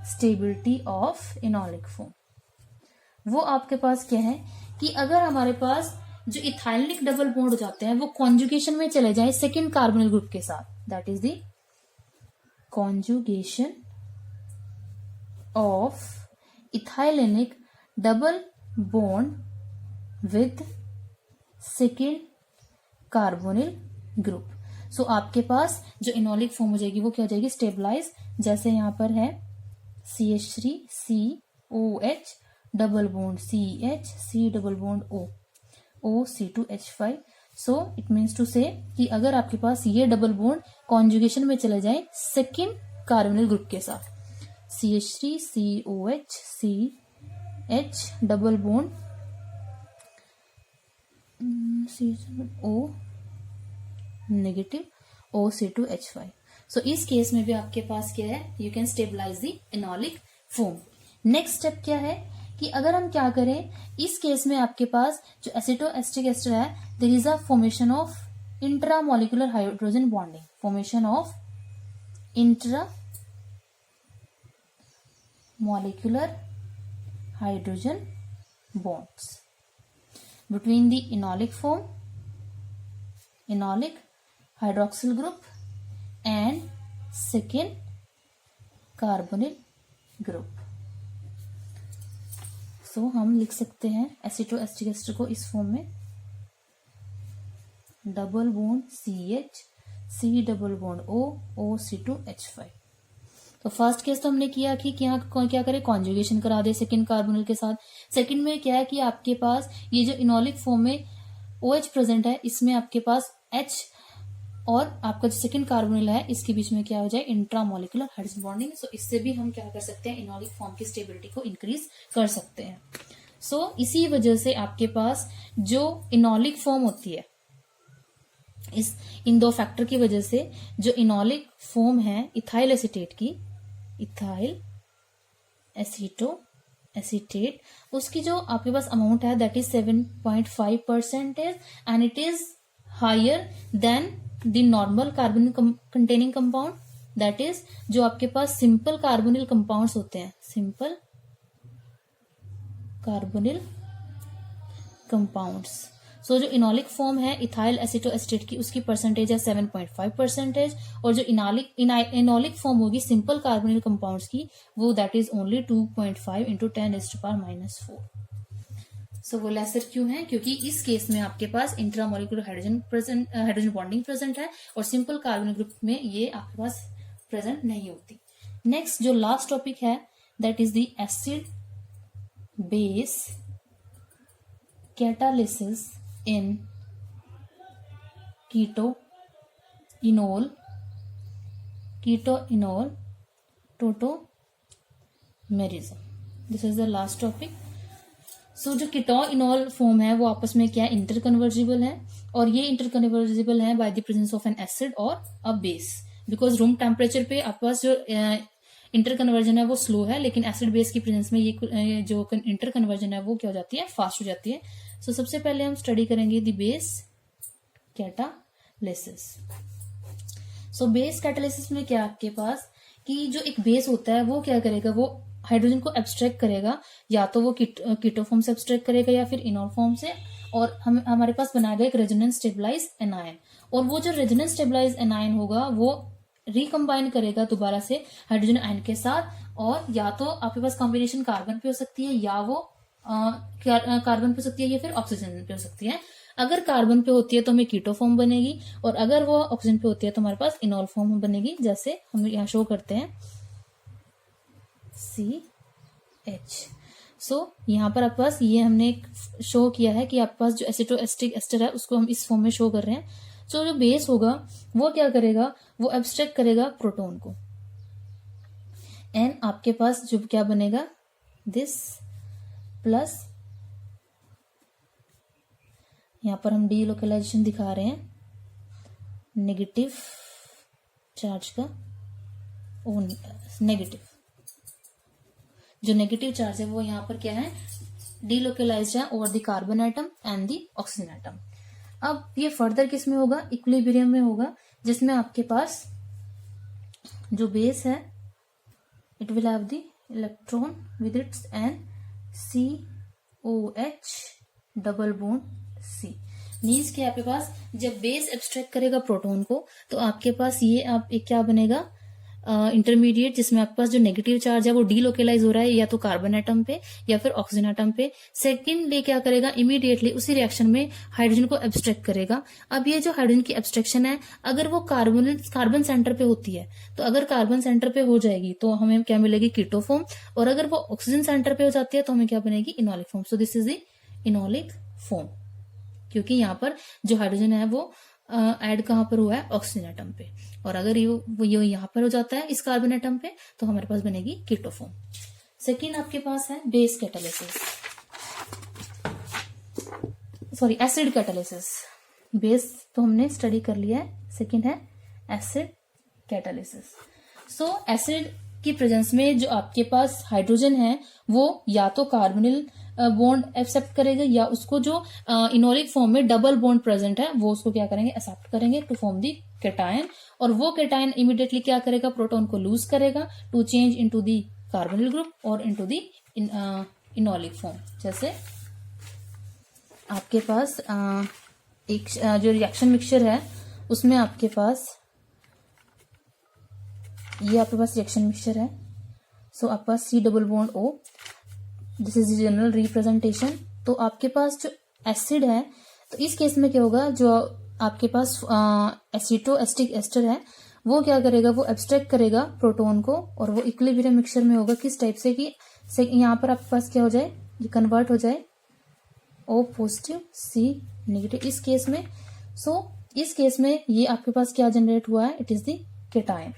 stability of enolic form. वो आपके पास क्या है कि अगर हमारे पास जो इथाइलिक डबल बॉन्ड हो जाते हैं वो कॉन्जुगेशन में चले जाए सेकेंड कार्बोनिल ग्रुप के साथ, that is the conjugation of ethylenic double bond with second carbonyl group. सो आपके पास जो इनोलिक फॉर्म हो जाएगी वो क्या हो जाएगी, स्टेबलाइज. जैसे यहां पर है CH3COH double bond CH C double bond O OC2H5. So it means to say कि अगर आपके पास ये डबल बॉन्ड कॉन्जुगेशन में चले जाए सेकेंड कार्बोनिल ग्रुप के साथ, CH3COH CH double bond O negative OC2H5. So इस केस में भी आपके पास क्या है, you can stabilise the enolic form. Next step क्या है कि अगर हम क्या करें, इस केस में आपके पास जो एसिटोएस्टिक एस्टर है, there is a formation of intramolecular hydrogen bonding, formation of intramolecular hydrogen bonds between the enolic form, enolic hydroxyl group and second carbonyl group. So हम लिख सकते हैं एसिटोएस्टिक एस्टर को इस फॉर्म में, double bond CH C double bond O OC2H5. तो first case तो हमने किया कि क्या करें, कॉन्जुगेशन करा दे सेकेंड कार्बोनिल के साथ. सेकेंड में क्या है कि आपके पास ये जो इनॉलिक फॉर्म में OH प्रेजेंट है, इसमें आपके पास H और आपका जो सेकेंड कार्बोनिल है इसके बीच में क्या हो जाए, इंट्रामोलिकुलर हाइड्रोजन बॉन्डिंग. सो इससे भी हम क्या कर सकते हैं, इनॉलिक फॉर्म की स्टेबिलिटी को इंक्रीज कर सकते हैं. सो इसी वजह से आपके पास जो इनॉलिक फॉर्म होती है, इन दो फैक्टर की वजह से जो इनॉलिक फॉर्म है इथाइल एसीटेट की, इथाइल एसीटेट, उसकी जो आपके पास अमाउंट है that is 7.5% and it is higher than the normal carbonyl containing compound, that is जो आपके पास सिंपल कार्बोनिल कंपाउंड्स होते हैं, सिंपल कार्बोनिल कंपाउंड्स. सो जो इनॉलिक फॉर्म है इथाइल एसिटोएस्टेट की, उसकी परसेंटेज है 7.5%, और जो इनॉलिक फॉर्म होगी सिंपल कार्बोनिल कंपाउंड्स की, वो दैट इज ओनली 2.5 × 10⁻⁴. सो वो लेसर क्यों है, क्योंकि इस केस में आपके पास इंट्रामोलिकुलर हाइड्रोजन बॉन्डिंग प्रेजेंट है और सिंपल कार्बोनिल ग्रुप में ये आपके पास प्रेजेंट नहीं होती. नेक्स्ट जो लास्ट टॉपिक है that is the acid base catalysis in keto enol tautomerism. This is the last topic. So जो कीटोइनोल फॉर्म है वो आपस में क्या इंटरकन्वर्जिबल है, और ये इंटरकन्वर्जिबल है by the presence of an acid और a base, because room temperature पे आपके पास जो इंटरकन्वर्जन है वो स्लो है, लेकिन एसिड बेस की प्रेजेंस में ये जो इंटरकन्वर्जन है वो क्या हो जाती है, फास्ट हो जाती है. सो सबसे पहले हम स्टडी करेंगे the base catalysis. So base catalysis में क्या आपके पास कि जो एक बेस होता है वो क्या करेगा, वो हाइड्रोजन को एब्स्ट्रैक्ट करेगा, या तो वो कीटो फॉर्म से एब्स्ट्रैक्ट करेगा या फिर इनॉल फॉर्म से, और हमारे पास बनाएगा एक रेजोनेंस स्टेबलाइज एनायन, और वो जो रेजोनेंस स्टेबलाइज एनायन होगा वो रिकम्बाइन करेगा दोबारा से हाइड्रोजन आयन के साथ, और या तो आपके पास कॉम्बिनेशन कार्बन पे हो सकती है, या वो कार्बन पे हो सकती है, या फिर ऑक्सीजन पे हो सकती है. अगर कार्बन पे होती है तो हमें कीटो फॉर्म बनेगी, और अगर वो ऑक्सीजन पे होती है तो हमारे पास इनॉल फॉर्म बनेगी, जैसे हम यहाँ शो करते हैं CH. सो यहाँ पर आपके पास ये हमने शो किया है कि आपके पास जो एसिटोएस्टिक एस्टर है उसको हम इस फॉर्म में शो कर रहे हैं. सो जो बेस होगा वो क्या करेगा, वो एब्स्ट्रैक्ट करेगा प्रोटॉन को, एंड आपके पास जो क्या बनेगा, दिस प्लस यहां पर हम डीलोकलाइजेशन दिखा रहे हैं नेगेटिव चार्ज का, नेगेटिव जो नेगेटिव चार्ज है वो यहाँ पर क्या है, डीलोकलाइज्ड है over the carbon atom and the oxygen atom. अब ये फर्दर किस में होगा, इक्विलिब्रियम में होगा, जिसमें आपके पास जो बेस है it will have the electron with it's an COH double bond C। Means कि आपके पास जब बेस एब्स्ट्रैक्ट करेगा प्रोटॉन को तो आपके पास ये आप एक क्या बनेगा, इंटरमीडिएट, जिसमें आपके पास जो नेगेटिव चार्ज है वो डीलोकलाइज हो रहा है या तो कार्बन एटम पे या फिर ऑक्सीजन एटम पे। सेकेंडली क्या करेगा, इमीडिएटली उसी रिएक्शन में हाइड्रोजन को एब्स्ट्रैक्ट करेगा। अब ये जो हाइड्रोजन की एब्स्ट्रैक्शन है अगर वो कार्बन सेंटर पे होती है तो अगर कार्बन सेंटर पे हो जाएगी तो हमें क्या मिलेगी, कीटो फॉर्म, और अगर वो ऑक्सीजन सेंटर पे हो जाती है तो हमें क्या बनेगी, enolic form. So this is the enolic form, क्योंकि यहाँ पर जो हाइड्रोजन है वो ऐड कहाँ पर हुआ है, ऑक्सीजन एटम पे, और अगर ये यहाँ पर हो जाता है इस कार्बन एटम पे तो हमारे पास बनेगी कीटो फॉर्म। सेकेंड आपके पास है base catalysis, sorry acid catalysis. Base तो हमने स्टडी कर लिया है, सेकेंड है एसिड कैटालिसिस। सो एसिड की प्रेजेंस में जो आपके पास हाइड्रोजन है वो या तो कार्बोनिल बॉन्ड एक्सेप्ट करेगा या उसको जो इनोलिक फॉर्म में डबल बॉन्ड प्रेजेंट है वो उसको क्या करेंगे, एक्सेप्ट करेंगे टू फॉर्म दी कैटायन, और वो कैटायन इमीडिएटली क्या करेगा, प्रोटॉन को लूज करेगा to change into the carbonyl group और इनटू दी इनोलिक फॉर्म। जैसे आपके पास एक जो रिएक्शन मिक्सचर है उसमें आपके पास ये आपके पास रिएक्शन मिक्सचर है, सो आपके पास C double bond O, this is general representation. तो आपके पास जो एसिड है तो इस केस में क्या होगा, जो आपके पास एसिटोएस्टिक एस्टर है वो क्या करेगा, वो एब्स्ट्रैक्ट करेगा प्रोटॉन को और वो इक्विलिब्रियम मिक्सचर में होगा किस टाइप से कि यहाँ पर आपके पास क्या हो जाए, ये कन्वर्ट हो जाए O पॉजिटिव C नेगेटिव इस केस में। सो इस केस में ये आपके पास क्या जनरेट हुआ है, it is the cation.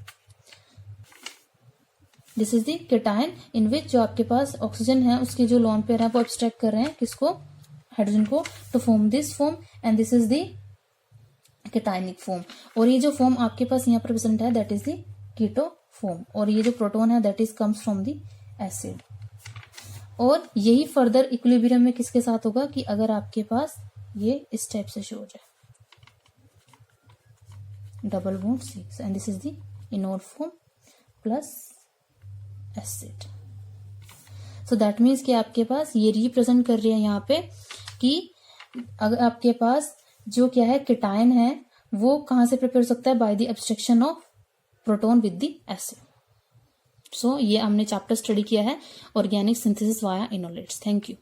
This is the cation in which जो आपके पास ऑक्सीजन है उसके जो लोन पेयर है वो एब्स्ट्रैक्ट कर रहे हैं किसको, हाइड्रोजन को, to form this form, and this is the cationic form. और ये जो फॉर्म आपके पास यहाँ पर प्रेजेंट है that is the keto form, और ये जो प्रोटॉन है that is comes from the acid. और यही फर्दर इक्विलिब्रियम में किसके साथ होगा कि अगर आपके पास ये इस टाइप से शो हो जाए, double bond C, and this is the enol form plus acid. So that means कि आपके पास ये रिप्रेजेंट कर रही है यहाँ पे कि अगर आपके पास जो क्या है कैटायन है वो कहाँ से प्रिपेयर हो सकता है, by the abstraction of proton with the acid. So ये हमने चैप्टर स्टडी किया है organic synthesis via enolates. Thank you.